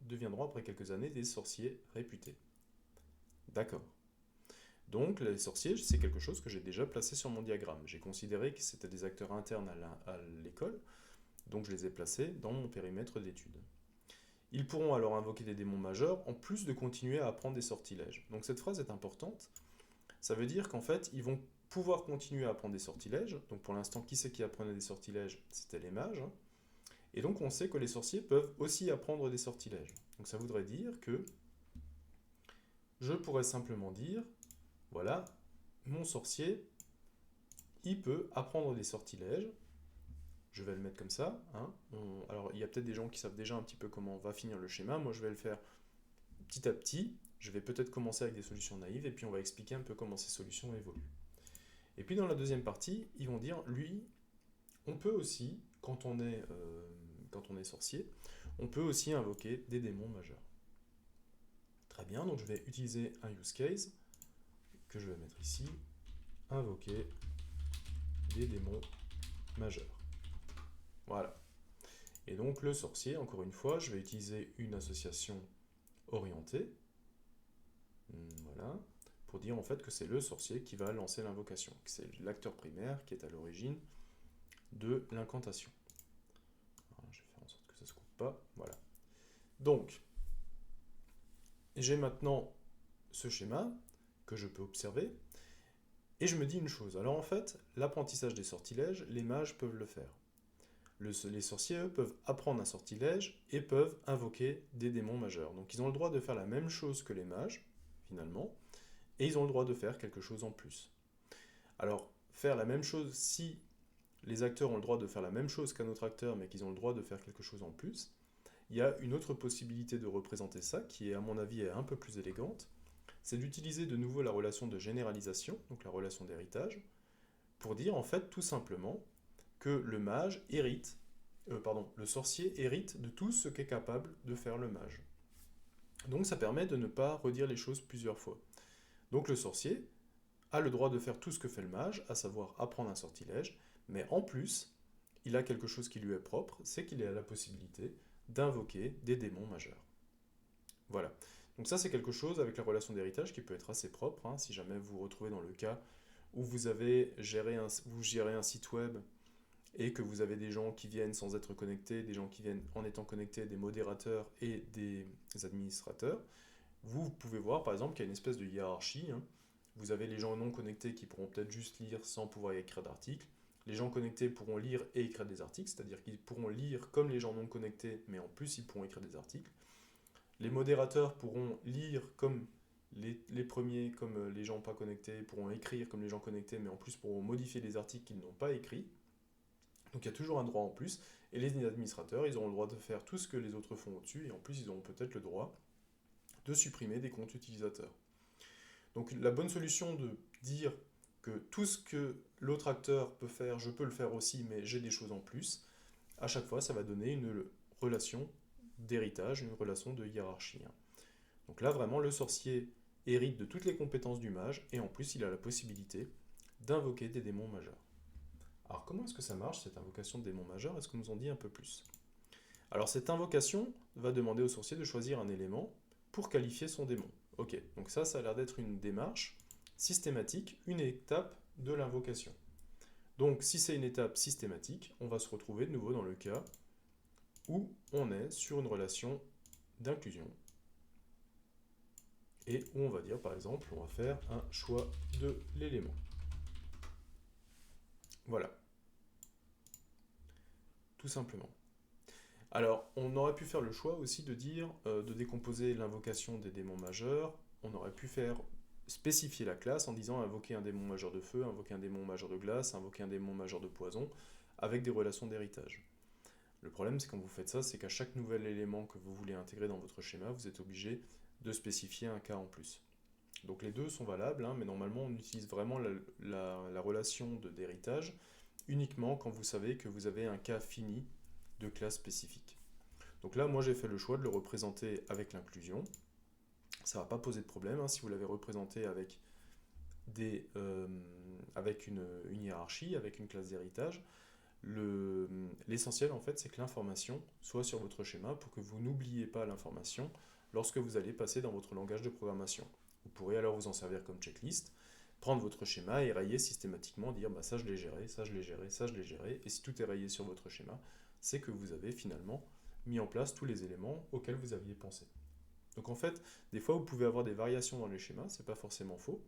deviendront après quelques années des sorciers réputés. D'accord. Donc les sorciers, c'est quelque chose que j'ai déjà placé sur mon diagramme. J'ai considéré que c'était des acteurs internes à l'école, donc je les ai placés dans mon périmètre d'étude. Ils pourront alors invoquer des démons majeurs, en plus de continuer à apprendre des sortilèges. Donc cette phrase est importante. Ça veut dire qu'en fait, ils vont pouvoir continuer à apprendre des sortilèges. Donc pour l'instant, qui c'est qui apprenait des sortilèges? C'était les mages. Et donc on sait que les sorciers peuvent aussi apprendre des sortilèges. Donc ça voudrait dire que je pourrais simplement dire, voilà, mon sorcier, il peut apprendre des sortilèges. Je vais le mettre comme ça. Alors il y a peut-être des gens qui savent déjà un petit peu comment va finir le schéma. Moi je vais le faire petit à petit. Je vais peut-être commencer avec des solutions naïves et puis on va expliquer un peu comment ces solutions évoluent. Et puis dans la deuxième partie, ils vont dire, lui, on peut aussi, quand on est sorcier, on peut aussi invoquer des démons majeurs. Très bien, donc je vais utiliser un use case que je vais mettre ici, invoquer des démons majeurs. Voilà. Et donc le sorcier, encore une fois, je vais utiliser une association orientée. Voilà. Pour dire en fait que c'est le sorcier qui va lancer l'invocation, que c'est l'acteur primaire qui est à l'origine de l'incantation. Je vais faire en sorte que ça ne se coupe pas. Voilà. Donc, j'ai maintenant ce schéma que je peux observer, et je me dis une chose. Alors en fait, l'apprentissage des sortilèges, les mages peuvent le faire. Les sorciers, eux, peuvent apprendre un sortilège et peuvent invoquer des démons majeurs. Donc ils ont le droit de faire la même chose que les mages, finalement, et ils ont le droit de faire quelque chose en plus. Alors, faire la même chose, si les acteurs ont le droit de faire la même chose qu'un autre acteur, mais qu'ils ont le droit de faire quelque chose en plus, il y a une autre possibilité de représenter ça, qui est à mon avis un peu plus élégante, c'est d'utiliser de nouveau la relation de généralisation, donc la relation d'héritage, pour dire en fait tout simplement que le mage le sorcier hérite de tout ce qu'est capable de faire le mage. Donc ça permet de ne pas redire les choses plusieurs fois. Donc le sorcier a le droit de faire tout ce que fait le mage, à savoir apprendre un sortilège, mais en plus, il a quelque chose qui lui est propre, c'est qu'il a la possibilité d'invoquer des démons majeurs. Voilà. Donc ça, c'est quelque chose avec la relation d'héritage qui peut être assez propre, si jamais vous vous retrouvez dans le cas où vous gérez un site web et que vous avez des gens qui viennent sans être connectés, des gens qui viennent en étant connectés, des modérateurs et des administrateurs. Vous pouvez voir par exemple qu'il y a une espèce de hiérarchie. Vous avez les gens non connectés qui pourront peut-être juste lire sans pouvoir écrire d'articles. Les gens connectés pourront lire et écrire des articles, c'est-à-dire qu'ils pourront lire comme les gens non connectés, mais en plus ils pourront écrire des articles. Les modérateurs pourront lire comme les premiers, comme les gens pas connectés, pourront écrire comme les gens connectés, mais en plus pourront modifier les articles qu'ils n'ont pas écrits. Donc il y a toujours un droit en plus, et les administrateurs, ils auront le droit de faire tout ce que les autres font au-dessus, et en plus ils auront peut-être le droit de supprimer des comptes utilisateurs. Donc la bonne solution de dire que tout ce que l'autre acteur peut faire, je peux le faire aussi, mais j'ai des choses en plus, à chaque fois ça va donner une relation d'héritage, une relation de hiérarchie. Donc là vraiment le sorcier hérite de toutes les compétences du mage, et en plus il a la possibilité d'invoquer des démons majeurs. Alors comment est-ce que ça marche cette invocation de démons majeurs? Est-ce qu'on nous en dit un peu plus? Alors cette invocation va demander au sorcier de choisir un élément pour qualifier son démon. Ok, donc ça a l'air d'être une démarche systématique, une étape de l'invocation. Donc si c'est une étape systématique, on va se retrouver de nouveau dans le cas où on est sur une relation d'inclusion et où on va dire par exemple, on va faire un choix de l'élément. Voilà, tout simplement. Alors, on aurait pu faire le choix aussi de dire, de décomposer l'invocation des démons majeurs. On aurait pu faire spécifier la classe en disant invoquer un démon majeur de feu, invoquer un démon majeur de glace, invoquer un démon majeur de poison, avec des relations d'héritage. Le problème, c'est quand vous faites ça, c'est qu'à chaque nouvel élément que vous voulez intégrer dans votre schéma, vous êtes obligé de spécifier un cas en plus. Donc les deux sont valables, hein, mais normalement on utilise vraiment la relation d'héritage uniquement quand vous savez que vous avez un cas fini de classe spécifique. Donc là, moi j'ai fait le choix de le représenter avec l'inclusion. Ça ne va pas poser de problème, hein, si vous l'avez représenté avec, avec une hiérarchie, avec une classe d'héritage. L'essentiel en fait, c'est que l'information soit sur votre schéma pour que vous n'oubliez pas l'information lorsque vous allez passer dans votre langage de programmation. Vous pourrez alors vous en servir comme checklist, prendre votre schéma et rayer systématiquement, dire bah, ça je l'ai géré, ça je l'ai géré, ça je l'ai géré, et si tout est rayé sur votre schéma, c'est que vous avez finalement mis en place tous les éléments auxquels vous aviez pensé. Donc en fait, des fois vous pouvez avoir des variations dans les schémas, c'est pas forcément faux,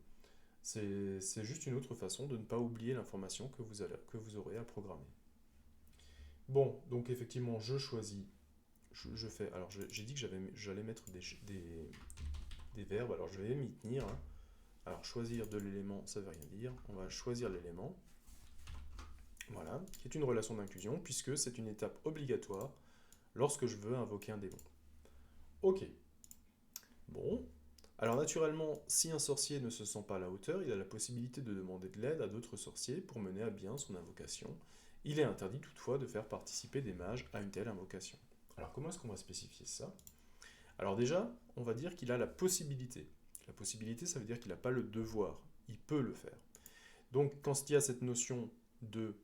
c'est juste une autre façon de ne pas oublier l'information que vous aurez à programmer. Bon, donc effectivement, je choisis, je fais, alors j'ai dit que j'allais mettre des verbes, alors je vais m'y tenir, hein. Alors choisir de l'élément, ça ne veut rien dire, on va choisir l'élément, voilà, qui est une relation d'inclusion, puisque c'est une étape obligatoire lorsque je veux invoquer un démon. Ok, bon, alors naturellement, si un sorcier ne se sent pas à la hauteur, il a la possibilité de demander de l'aide à d'autres sorciers pour mener à bien son invocation. Il est interdit toutefois de faire participer des mages à une telle invocation. Alors comment est-ce qu'on va spécifier ça? Alors déjà, on va dire qu'il a la possibilité. La possibilité, ça veut dire qu'il n'a pas le devoir, il peut le faire. Donc quand il y a cette notion de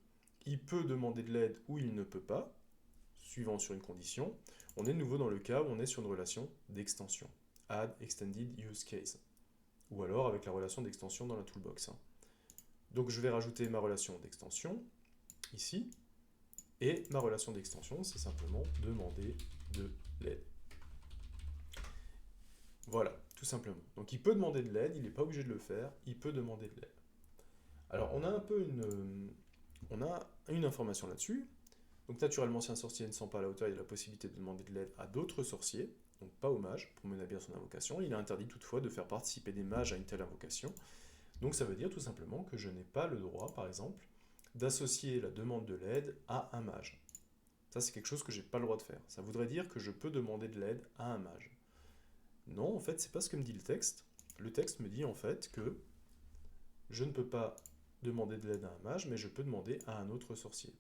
il peut demander de l'aide ou il ne peut pas, suivant sur une condition, on est de nouveau dans le cas où on est sur une relation d'extension. Add extended use case. Ou alors avec la relation d'extension dans la toolbox. Donc je vais rajouter ma relation d'extension, ici, et ma relation d'extension, c'est simplement demander de l'aide. Voilà, tout simplement. Donc il peut demander de l'aide, il n'est pas obligé de le faire, il peut demander de l'aide. Alors on a un peu une information là-dessus. Donc naturellement, si un sorcier ne sent pas à la hauteur, il a la possibilité de demander de l'aide à d'autres sorciers, donc pas aux mages, pour mener à bien son invocation. Il est interdit toutefois de faire participer des mages à une telle invocation. Donc ça veut dire tout simplement que je n'ai pas le droit, par exemple, d'associer la demande de l'aide à un mage. Ça, c'est quelque chose que je n'ai pas le droit de faire. Ça voudrait dire que je peux demander de l'aide à un mage. Non, en fait, c'est pas ce que me dit le texte. Le texte me dit en fait que je ne peux pas demander de l'aide à un mage, mais je peux demander à un autre sorcier.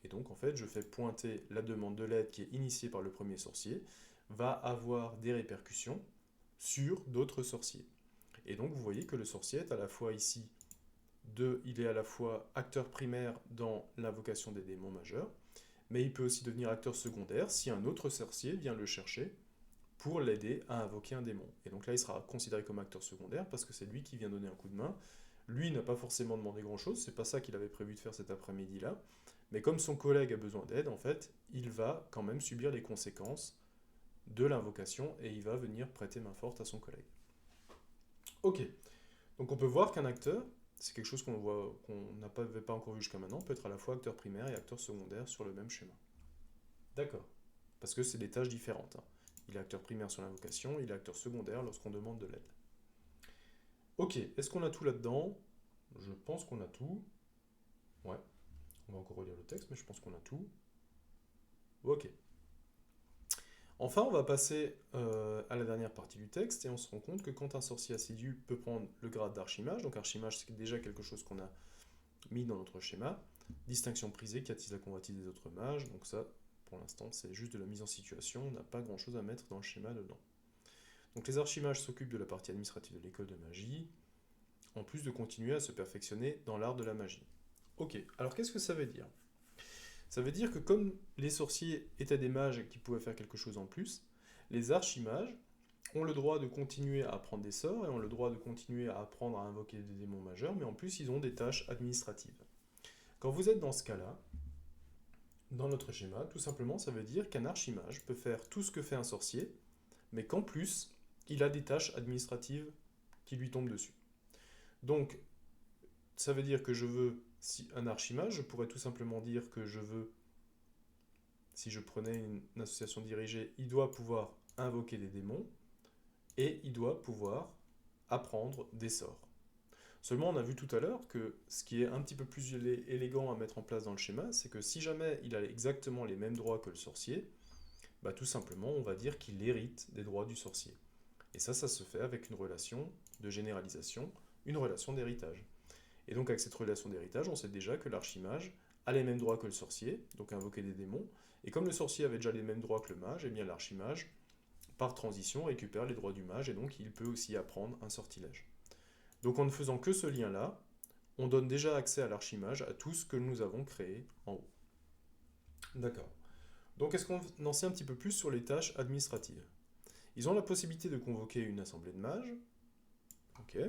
Et donc, en fait, je fais pointer la demande de l'aide qui est initiée par le premier sorcier, va avoir des répercussions sur d'autres sorciers. Et donc, vous voyez que le sorcier est à la fois ici, il est à la fois acteur primaire dans l'invocation des démons majeurs, mais il peut aussi devenir acteur secondaire si un autre sorcier vient le chercher pour l'aider à invoquer un démon. Et donc là, il sera considéré comme acteur secondaire parce que c'est lui qui vient donner un coup de main. Lui n'a pas forcément demandé grand-chose, c'est pas ça qu'il avait prévu de faire cet après-midi-là. Mais comme son collègue a besoin d'aide, en fait, il va quand même subir les conséquences de l'invocation et il va venir prêter main forte à son collègue. Ok, donc on peut voir qu'un acteur, c'est quelque chose qu'on n'avait pas encore vu jusqu'à maintenant, peut être à la fois acteur primaire et acteur secondaire sur le même schéma. D'accord, parce que c'est des tâches différentes. Il est acteur primaire sur l'invocation, il est acteur secondaire lorsqu'on demande de l'aide. Ok, est-ce qu'on a tout là-dedans? Je pense qu'on a tout. Ouais, On va encore relire le texte, mais je pense qu'on a tout. Ok. Enfin, on va passer à la dernière partie du texte, et on se rend compte que quand un sorcier assidu peut prendre le grade d'archimage, donc archimage c'est déjà quelque chose qu'on a mis dans notre schéma, distinction prisée qui attise la convoitise des autres mages, donc ça, pour l'instant, c'est juste de la mise en situation, on n'a pas grand chose à mettre dans le schéma dedans. Donc les archimages s'occupent de la partie administrative de l'école de magie, en plus de continuer à se perfectionner dans l'art de la magie. Ok, alors qu'est-ce que ça veut dire? Ça veut dire que comme les sorciers étaient des mages qui pouvaient faire quelque chose en plus, les archimages ont le droit de continuer à apprendre des sorts et ont le droit de continuer à apprendre à invoquer des démons majeurs, mais en plus ils ont des tâches administratives. Quand vous êtes dans ce cas-là, dans notre schéma, tout simplement ça veut dire qu'un archimage peut faire tout ce que fait un sorcier, mais qu'en plus il a des tâches administratives qui lui tombent dessus. Donc ça veut dire que je veux, si un archimage, je pourrais tout simplement dire que je veux, si je prenais une association dirigée, il doit pouvoir invoquer des démons et il doit pouvoir apprendre des sorts. Seulement, on a vu tout à l'heure que ce qui est un petit peu plus élégant à mettre en place dans le schéma, c'est que si jamais il a exactement les mêmes droits que le sorcier, bah, tout simplement, on va dire qu'il hérite des droits du sorcier. Et ça se fait avec une relation de généralisation, une relation d'héritage. Et donc avec cette relation d'héritage, on sait déjà que l'archimage a les mêmes droits que le sorcier, donc invoquer des démons, et comme le sorcier avait déjà les mêmes droits que le mage, et bien l'archimage, par transition, récupère les droits du mage, et donc il peut aussi apprendre un sortilège. Donc en ne faisant que ce lien-là, on donne déjà accès à l'archimage à tout ce que nous avons créé en haut. D'accord. Donc est-ce qu'on en sait un petit peu plus sur les tâches administratives? Ils ont la possibilité de convoquer une assemblée de mages. Ok.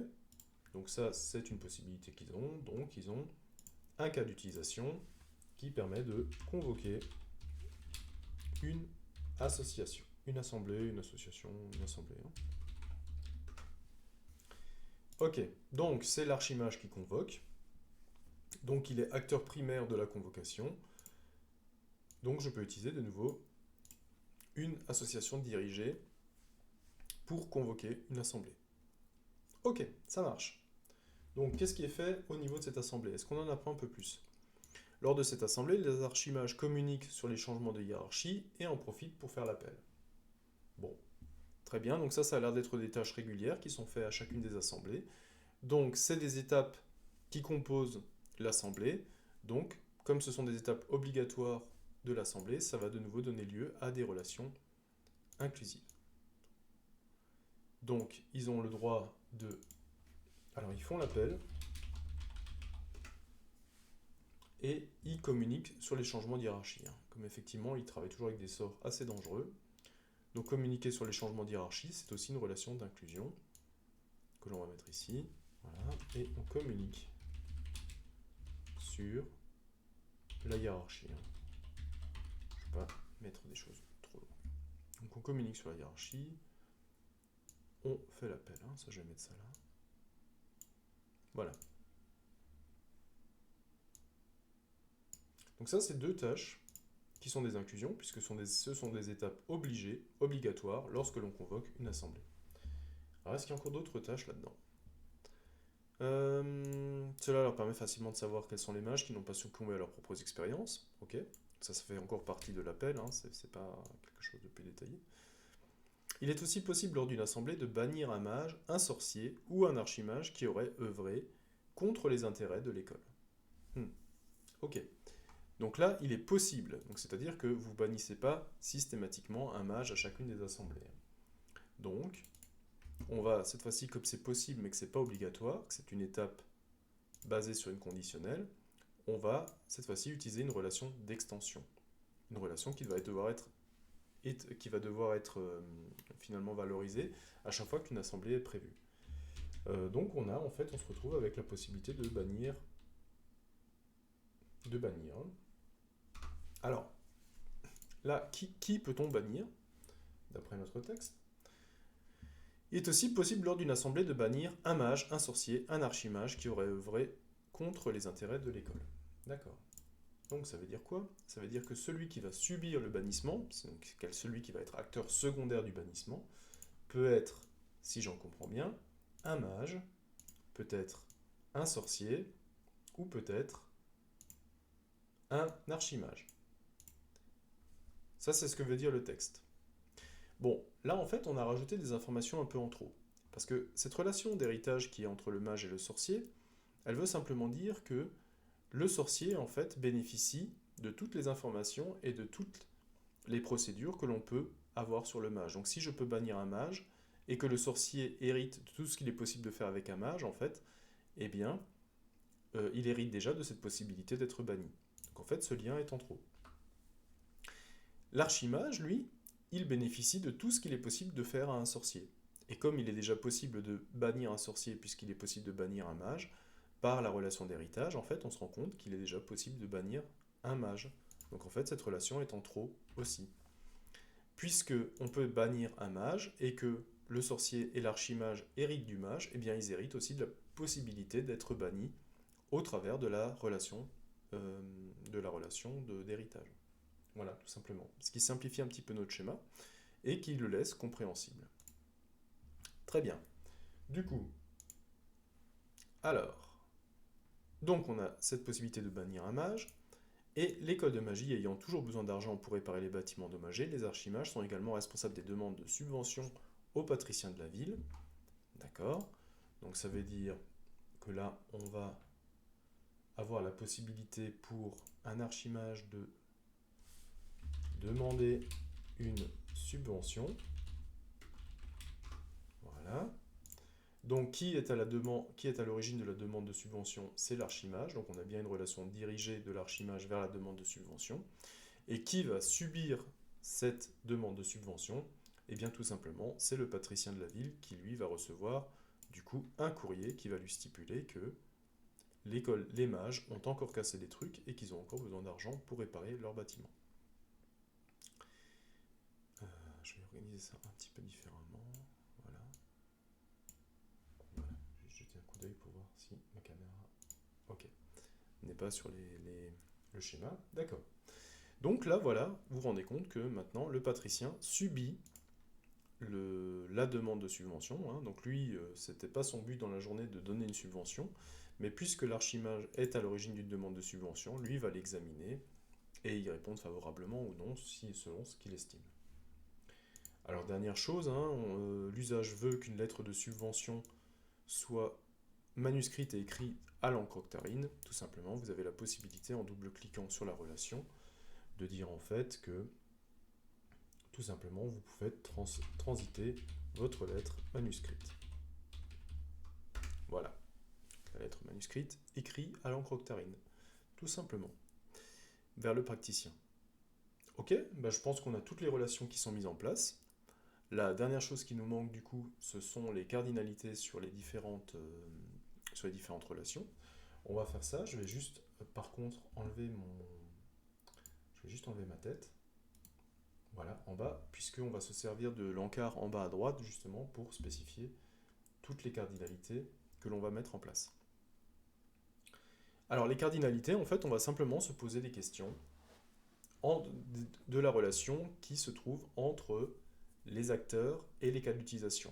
Donc ça, c'est une possibilité qu'ils ont. Donc ils ont un cas d'utilisation qui permet de convoquer une association. Une assemblée, une association, une assemblée. Ok, donc c'est l'archimage qui convoque. Donc il est acteur primaire de la convocation. Donc je peux utiliser de nouveau une association dirigée pour convoquer une assemblée. Ok, ça marche. Donc qu'est-ce qui est fait au niveau de cette assemblée? Est-ce qu'on en apprend un peu plus? Lors de cette assemblée, les archimages communiquent sur les changements de hiérarchie et en profitent pour faire l'appel. Bon, très bien, donc ça a l'air d'être des tâches régulières qui sont faites à chacune des assemblées. Donc c'est des étapes qui composent l'assemblée. Donc comme ce sont des étapes obligatoires de l'assemblée, ça va de nouveau donner lieu à des relations inclusives. Donc ils ont le droit de... Alors ils font l'appel et ils communiquent sur les changements de hiérarchie. Comme effectivement ils travaillent toujours avec des sorts assez dangereux. Donc communiquer sur les changements de hiérarchie, c'est aussi une relation d'inclusion que l'on va mettre ici. Voilà, et on communique sur la hiérarchie. Je ne vais pas mettre des choses trop longues. Donc on communique sur la hiérarchie, on fait l'appel, ça je vais mettre ça là. Voilà. Donc ça c'est deux tâches qui sont des inclusions, puisque ce sont des étapes obligées, obligatoires, lorsque l'on convoque une assemblée. Alors est-ce qu'il y a encore d'autres tâches là-dedans? Cela leur permet facilement de savoir quels sont les mages qui n'ont pas succombé à leurs propres expériences. Ok, ça fait encore partie de l'appel, c'est pas quelque chose de plus détaillé. Il est aussi possible lors d'une assemblée de bannir un mage, un sorcier ou un archimage qui aurait œuvré contre les intérêts de l'école. Ok. Donc là, il est possible, c'est-à-dire que vous bannissez pas systématiquement un mage à chacune des assemblées. Donc, on va, cette fois-ci, comme c'est possible mais que c'est pas obligatoire, que c'est une étape basée sur une conditionnelle, on va, cette fois-ci, utiliser une relation d'extension. Une relation qui va devoir être finalement valorisée à chaque fois qu'une assemblée est prévue. Donc on se retrouve avec la possibilité de bannir. Alors, là, qui peut-on bannir, d'après notre texte? Il est aussi possible lors d'une assemblée de bannir un mage, un sorcier, un archimage qui aurait œuvré contre les intérêts de l'école. D'accord. Donc ça veut dire quoi? Ça veut dire que celui qui va subir le bannissement, donc celui qui va être acteur secondaire du bannissement, peut être, si j'en comprends bien, un mage, peut-être un sorcier, ou peut-être un archimage. Ça, c'est ce que veut dire le texte. Bon, là, en fait, on a rajouté des informations un peu en trop. Parce que cette relation d'héritage qui est entre le mage et le sorcier, elle veut simplement dire que le sorcier, en fait, bénéficie de toutes les informations et de toutes les procédures que l'on peut avoir sur le mage. Donc si je peux bannir un mage, et que le sorcier hérite de tout ce qu'il est possible de faire avec un mage, en fait, eh bien, il hérite déjà de cette possibilité d'être banni. Donc en fait, ce lien est en trop. L'archimage, lui, il bénéficie de tout ce qu'il est possible de faire à un sorcier. Et comme il est déjà possible de bannir un sorcier, puisqu'il est possible de bannir un mage, par la relation d'héritage, en fait, on se rend compte qu'il est déjà possible de bannir un mage. Donc en fait, cette relation est en trop aussi. Puisque on peut bannir un mage et que le sorcier et l'archimage héritent du mage, eh bien ils héritent aussi de la possibilité d'être bannis au travers de la relation d'héritage. Voilà, tout simplement. Ce qui simplifie un petit peu notre schéma et qui le laisse compréhensible. Très bien. Du coup, alors, donc on a cette possibilité de bannir un mage, et l'école de magie ayant toujours besoin d'argent pour réparer les bâtiments endommagés, les archimages sont également responsables des demandes de subventions aux patriciens de la ville. D'accord? Donc ça veut dire que là, on va avoir la possibilité pour un archimage de demander une subvention. Voilà. Donc qui est à l'origine de la demande de subvention? C'est l'archimage. Donc on a bien une relation dirigée de l'archimage vers la demande de subvention. Et qui va subir cette demande de subvention? Eh bien tout simplement, c'est le patricien de la ville qui lui va recevoir du coup un courrier qui va lui stipuler que les mages ont encore cassé des trucs et qu'ils ont encore besoin d'argent pour réparer leur bâtiment. Je vais organiser ça un petit peu différemment. Voilà. Voilà. Je vais jeter un coup d'œil pour voir si ma caméra... Ok. N'est pas sur le schéma. D'accord. Donc là, voilà, vous vous rendez compte que maintenant, le patricien subit la demande de subvention. Hein. Donc lui, c'était pas son but dans la journée de donner une subvention, mais puisque l'archimage est à l'origine d'une demande de subvention, lui va l'examiner et y répondre favorablement ou non, selon ce qu'il estime. Alors dernière chose, hein, l'usage veut qu'une lettre de subvention soit manuscrite et écrite à l'encre octarine. Tout simplement, vous avez la possibilité, en double-cliquant sur la relation, de dire en fait que tout simplement, vous pouvez transiter votre lettre manuscrite. Voilà, la lettre manuscrite écrite à l'encre octarine, tout simplement, vers le praticien. Ok, bah je pense qu'on a toutes les relations qui sont mises en place. La dernière chose qui nous manque du coup, ce sont les cardinalités sur les différentes relations. On va faire ça, je vais juste par contre enlever ma tête. Voilà, en bas, puisqu'on va se servir de l'encart en bas à droite, justement, pour spécifier toutes les cardinalités que l'on va mettre en place. Alors, les cardinalités, en fait, on va simplement se poser des questions de la relation qui se trouve entre les acteurs et les cas d'utilisation.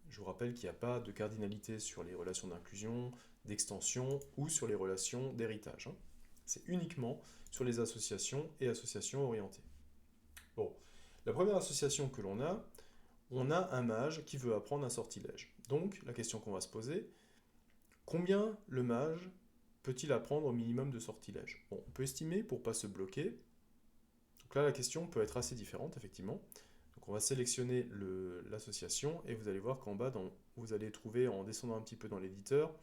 Je vous rappelle qu'il n'y a pas de cardinalité sur les relations d'inclusion, d'extension ou sur les relations d'héritage. C'est uniquement sur les associations et associations orientées. Bon. La première association que l'on a, on a un mage qui veut apprendre un sortilège. Donc, la question qu'on va se poser, combien le mage peut-il apprendre au minimum de sortilèges? Bon, on peut estimer pour ne pas se bloquer. Donc là, la question peut être assez différente, effectivement. Donc on va sélectionner l'association et vous allez voir qu'en bas, vous allez trouver, en descendant un petit peu dans l'éditeur,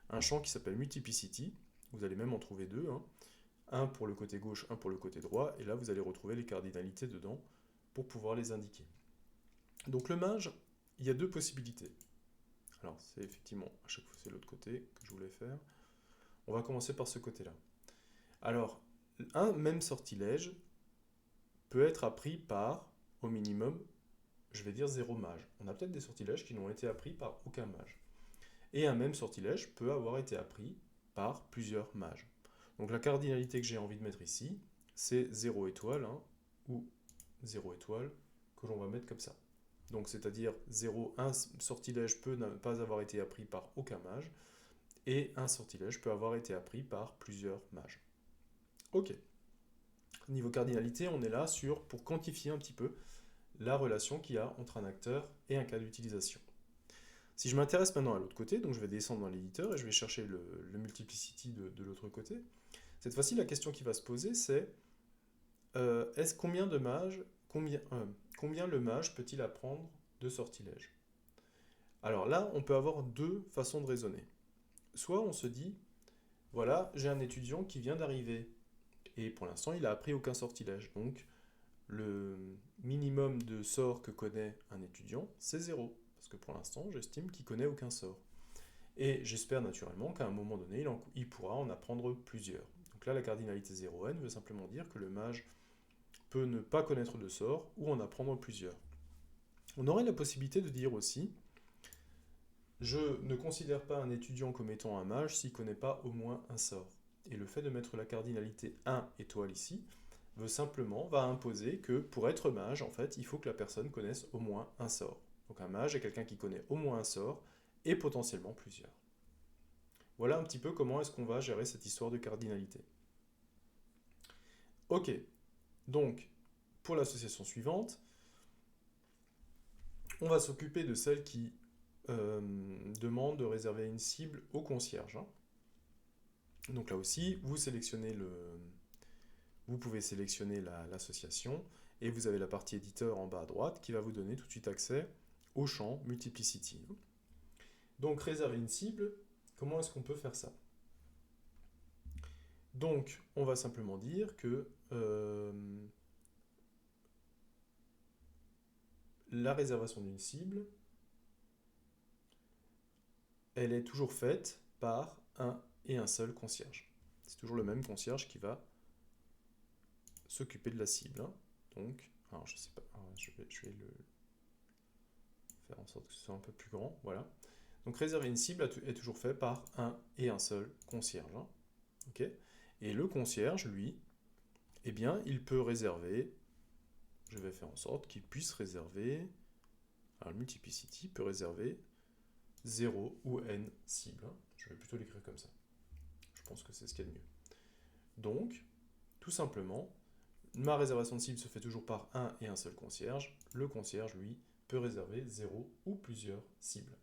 un champ qui s'appelle Multiplicity. Vous allez même en trouver deux, hein. Un pour le côté gauche, un pour le côté droit, et là vous allez retrouver les cardinalités dedans pour pouvoir les indiquer. Donc le mage, il y a deux possibilités. Alors c'est effectivement, à chaque fois c'est l'autre côté que je voulais faire. On va commencer par ce côté-là. Alors, un même sortilège peut être appris par, au minimum, je vais dire 0 mage. On a peut-être des sortilèges qui n'ont été appris par aucun mage. Et un même sortilège peut avoir été appris par plusieurs mages. Donc la cardinalité que j'ai envie de mettre ici, c'est 0 étoile, hein, ou 0 étoile, que l'on va mettre comme ça. Donc c'est-à-dire 0, un sortilège peut ne pas avoir été appris par aucun mage, et un sortilège peut avoir été appris par plusieurs mages. Ok. Niveau cardinalité, on est là pour quantifier un petit peu la relation qu'il y a entre un acteur et un cas d'utilisation. Si je m'intéresse maintenant à l'autre côté, donc je vais descendre dans l'éditeur et je vais chercher le multiplicity de l'autre côté. Cette fois-ci, la question qui va se poser, c'est combien le mage peut-il apprendre de sortilège? Alors là, on peut avoir deux façons de raisonner. Soit on se dit, voilà, j'ai un étudiant qui vient d'arriver et pour l'instant, il n'a appris aucun sortilège. Donc, le minimum de sorts que connaît un étudiant, c'est 0. Parce que pour l'instant, j'estime qu'il connaît aucun sort. Et j'espère naturellement qu'à un moment donné, il pourra en apprendre plusieurs. Donc là, la cardinalité 0n veut simplement dire que le mage peut ne pas connaître de sort ou en apprendre plusieurs. On aurait la possibilité de dire aussi, je ne considère pas un étudiant comme étant un mage s'il ne connaît pas au moins un sort. Et le fait de mettre la cardinalité 1 étoile ici va imposer que pour être mage, en fait, il faut que la personne connaisse au moins un sort. Donc un mage est quelqu'un qui connaît au moins un sort et potentiellement plusieurs. Voilà un petit peu comment est-ce qu'on va gérer cette histoire de cardinalité. Ok, donc pour l'association suivante, on va s'occuper de celle qui demande de réserver une cible au concierge. Donc là aussi, vous pouvez sélectionner l'association et vous avez la partie éditeur en bas à droite qui va vous donner tout de suite accès au champ Multiplicity. Donc réserver une cible, comment est-ce qu'on peut faire ça? Donc on va simplement dire que la réservation d'une cible, elle est toujours faite par un et un seul concierge. C'est toujours le même concierge qui va s'occuper de la cible. Donc, alors je sais pas, je vais le faire en sorte que ce soit un peu plus grand, voilà. Donc réserver une cible est toujours fait par un et un seul concierge. Ok. Et le concierge, lui, eh bien, il peut réserver, je vais faire en sorte qu'il puisse réserver, alors le multiplicity peut réserver 0 ou n cibles. Je vais plutôt l'écrire comme ça. Je pense que c'est ce qu'il y a de mieux. Donc, tout simplement, ma réservation de cible se fait toujours par un et un seul concierge. Le concierge, lui, peut réserver 0 ou plusieurs cibles.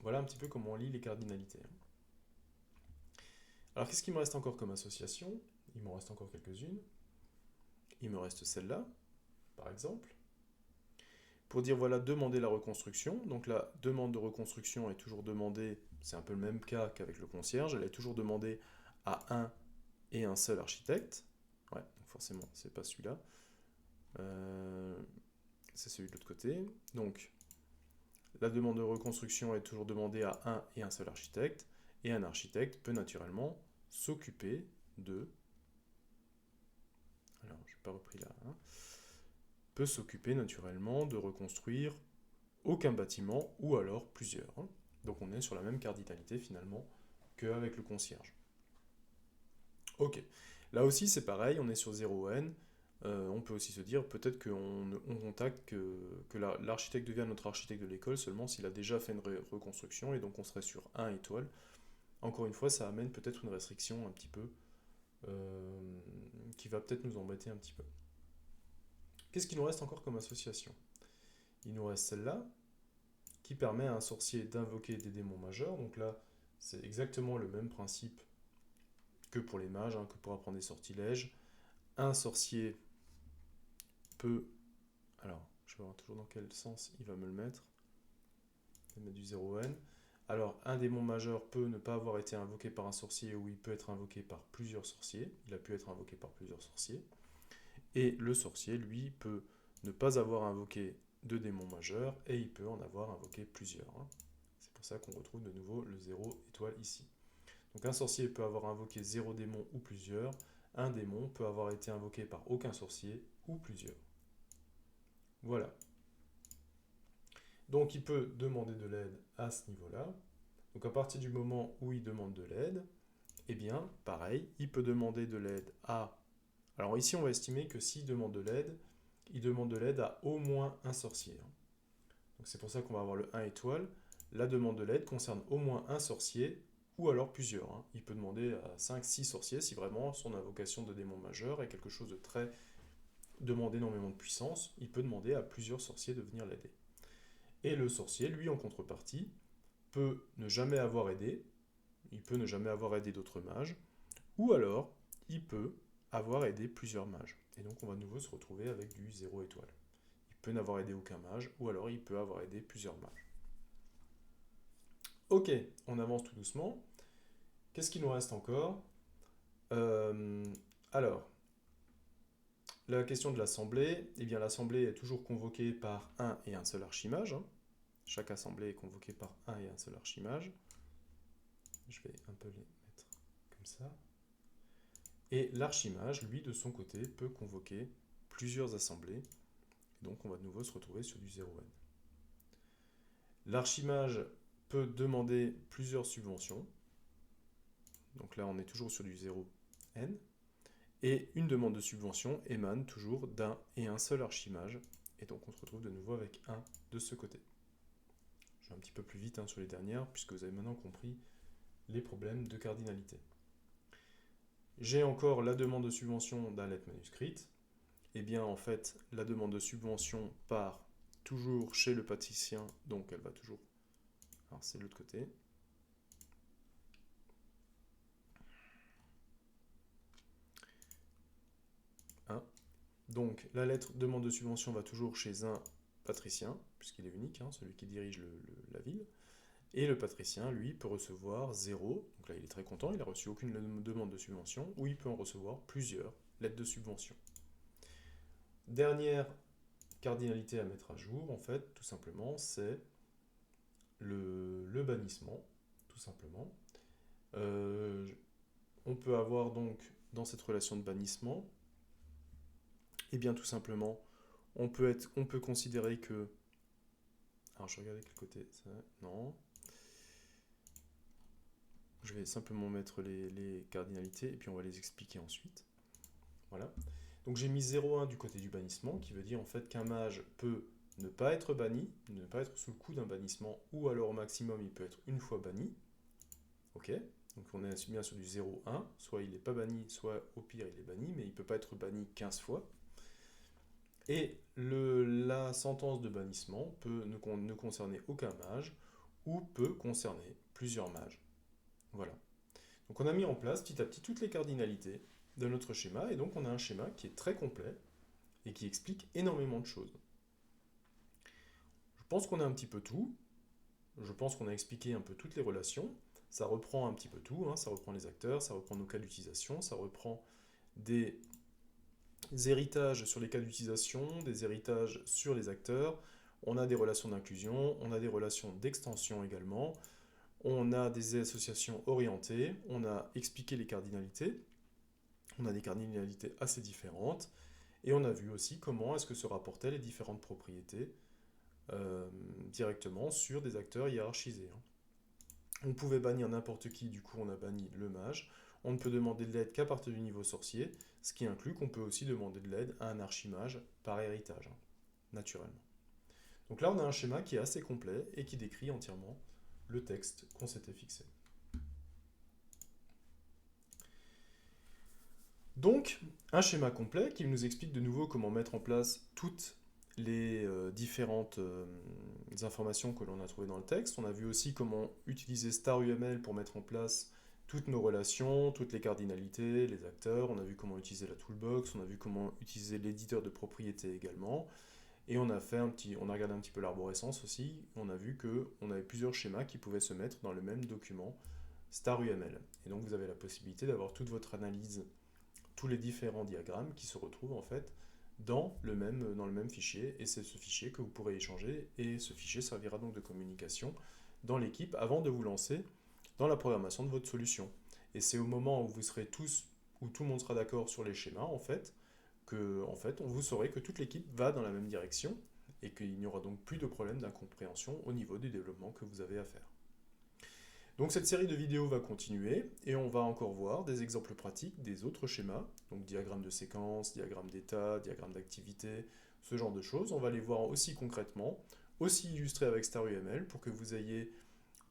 Voilà un petit peu comment on lit les cardinalités. Alors, qu'est-ce qu'il me reste encore comme association? Il m'en reste encore quelques-unes. Il me reste celle-là, par exemple. Pour dire, voilà, demander la reconstruction. Donc la demande de reconstruction est toujours demandée, c'est un peu le même cas qu'avec le concierge, elle est toujours demandée à un et un seul architecte. Ouais, donc forcément, c'est pas celui-là. C'est celui de l'autre côté. Donc, la demande de reconstruction est toujours demandée à un et un seul architecte, et un architecte peut naturellement s'occuper de... Alors, je n'ai pas repris là. Peut s'occuper naturellement de reconstruire aucun bâtiment ou alors plusieurs. Donc on est sur la même cardinalité finalement qu'avec le concierge. Ok, là aussi c'est pareil, on est sur 0n. On peut aussi se dire peut-être qu'on contacte que l'architecte devient notre architecte de l'école seulement s'il a déjà fait une reconstruction et donc on serait sur 1 étoile. Encore une fois, ça amène peut-être une restriction un petit peu qui va peut-être nous embêter un petit peu. Qu'est-ce qu'il nous reste encore comme association? Il nous reste celle-là, qui permet à un sorcier d'invoquer des démons majeurs. Donc là, c'est exactement le même principe que pour les mages, que pour apprendre des sortilèges. Un sorcier peut... Alors, je vais voir toujours dans quel sens il va me le mettre. Il va mettre du 0n. Alors, un démon majeur peut ne pas avoir été invoqué par un sorcier ou il peut être invoqué par plusieurs sorciers. Il a pu être invoqué par plusieurs sorciers. Et le sorcier, lui, peut ne pas avoir invoqué de démons majeurs et il peut en avoir invoqué plusieurs. C'est pour ça qu'on retrouve de nouveau le 0 étoile ici. Donc un sorcier peut avoir invoqué 0 démon ou plusieurs. Un démon peut avoir été invoqué par aucun sorcier ou plusieurs. Voilà. Donc il peut demander de l'aide à ce niveau-là. Donc à partir du moment où il demande de l'aide, eh bien, pareil, il peut demander de l'aide à... Alors ici, on va estimer que s'il demande de l'aide, il demande de l'aide à au moins un sorcier. Donc c'est pour ça qu'on va avoir le 1 étoile. La demande de l'aide concerne au moins un sorcier ou alors plusieurs, hein. Il peut demander à 5-6 sorciers si vraiment son invocation de démon majeur est quelque chose de très demande énormément de puissance, il peut demander à plusieurs sorciers de venir l'aider. Et le sorcier, lui, en contrepartie, peut ne jamais avoir aidé, il peut ne jamais avoir aidé d'autres mages, ou alors il peut avoir aidé plusieurs mages. Et donc on va de nouveau se retrouver avec du 0 étoile. Il peut n'avoir aidé aucun mage, ou alors il peut avoir aidé plusieurs mages. Ok, on avance tout doucement. Qu'est-ce qu'il nous reste encore? Alors, la question de l'assemblée, eh bien l'assemblée est toujours convoquée par un et un seul archimage, hein. Chaque assemblée est convoquée par un et un seul archimage. Je vais un peu les mettre comme ça. Et l'archimage, lui, de son côté, peut convoquer plusieurs assemblées. Donc on va de nouveau se retrouver sur du 0n. L'archimage peut demander plusieurs subventions. Donc là, on est toujours sur du 0n. Et une demande de subvention émane toujours d'un et un seul archimage. Et donc on se retrouve de nouveau avec 1 de ce côté. Je vais un petit peu plus vite sur les dernières, puisque vous avez maintenant compris les problèmes de cardinalité. J'ai encore la demande de subvention d'un lettre manuscrite. Eh bien, en fait, la demande de subvention part toujours chez le patricien, donc elle va toujours... Alors, c'est l'autre côté. Donc, la lettre demande de subvention va toujours chez un patricien, puisqu'il est unique, celui qui dirige la ville. Et le patricien, lui, peut recevoir 0, donc là il est très content, il n'a reçu aucune demande de subvention, ou il peut en recevoir plusieurs lettres de subvention. Dernière cardinalité à mettre à jour, en fait, tout simplement, c'est le bannissement, tout simplement. On peut avoir donc, dans cette relation de bannissement, et bien tout simplement, on peut considérer que... Alors je regardais quel côté, ça, non... Je vais simplement mettre les cardinalités et puis on va les expliquer ensuite. Voilà. Donc j'ai mis 0,1 du côté du bannissement, qui veut dire en fait qu'un mage peut ne pas être banni, ne pas être sous le coup d'un bannissement, ou alors au maximum il peut être une fois banni. Ok. Donc on est bien sur du 0,1, soit il n'est pas banni, soit au pire il est banni, mais il ne peut pas être banni 15 fois. Et la sentence de bannissement peut ne concerner aucun mage, ou peut concerner plusieurs mages. Voilà. Donc on a mis en place petit à petit toutes les cardinalités de notre schéma, et donc on a un schéma qui est très complet et qui explique énormément de choses. Je pense qu'on a un petit peu tout. Je pense qu'on a expliqué un peu toutes les relations. Ça reprend un petit peu tout, ça reprend les acteurs, ça reprend nos cas d'utilisation, ça reprend des héritages sur les cas d'utilisation, des héritages sur les acteurs. On a des relations d'inclusion, on a des relations d'extension également. On a des associations orientées, on a expliqué les cardinalités, on a des cardinalités assez différentes, et on a vu aussi comment est-ce que se rapportaient les différentes propriétés directement sur des acteurs hiérarchisés. On pouvait bannir n'importe qui, du coup on a banni le mage. On ne peut demander de l'aide qu'à partir du niveau sorcier, ce qui inclut qu'on peut aussi demander de l'aide à un archimage par héritage, naturellement. Donc là on a un schéma qui est assez complet et qui décrit entièrement le texte qu'on s'était fixé. Donc, un schéma complet qui nous explique de nouveau comment mettre en place toutes les différentes informations que l'on a trouvées dans le texte. On a vu aussi comment utiliser StarUML pour mettre en place toutes nos relations, toutes les cardinalités, les acteurs. On a vu comment utiliser la toolbox, on a vu comment utiliser l'éditeur de propriétés également. Et on a regardé un petit peu l'arborescence aussi. On a vu qu'on avait plusieurs schémas qui pouvaient se mettre dans le même document StarUML. Et donc vous avez la possibilité d'avoir toute votre analyse, tous les différents diagrammes qui se retrouvent en fait dans le même fichier, et c'est ce fichier que vous pourrez échanger, et ce fichier servira donc de communication dans l'équipe avant de vous lancer dans la programmation de votre solution. Et c'est au moment où vous serez tous, où tout le monde sera d'accord sur les schémas en fait, que vous saurez que toute l'équipe va dans la même direction, et qu'il n'y aura donc plus de problème d'incompréhension au niveau du développement que vous avez à faire. Donc cette série de vidéos va continuer, et on va encore voir des exemples pratiques des autres schémas, donc diagramme de séquence, diagramme d'état, diagramme d'activité, ce genre de choses. On va les voir aussi concrètement, aussi illustrés avec StarUML, pour que vous ayez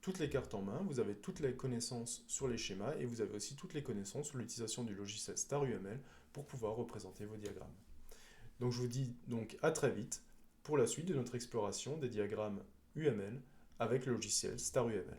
toutes les cartes en main, vous avez toutes les connaissances sur les schémas et vous avez aussi toutes les connaissances sur l'utilisation du logiciel StarUML pour pouvoir représenter vos diagrammes. Donc je vous dis donc à très vite pour la suite de notre exploration des diagrammes UML avec le logiciel StarUML.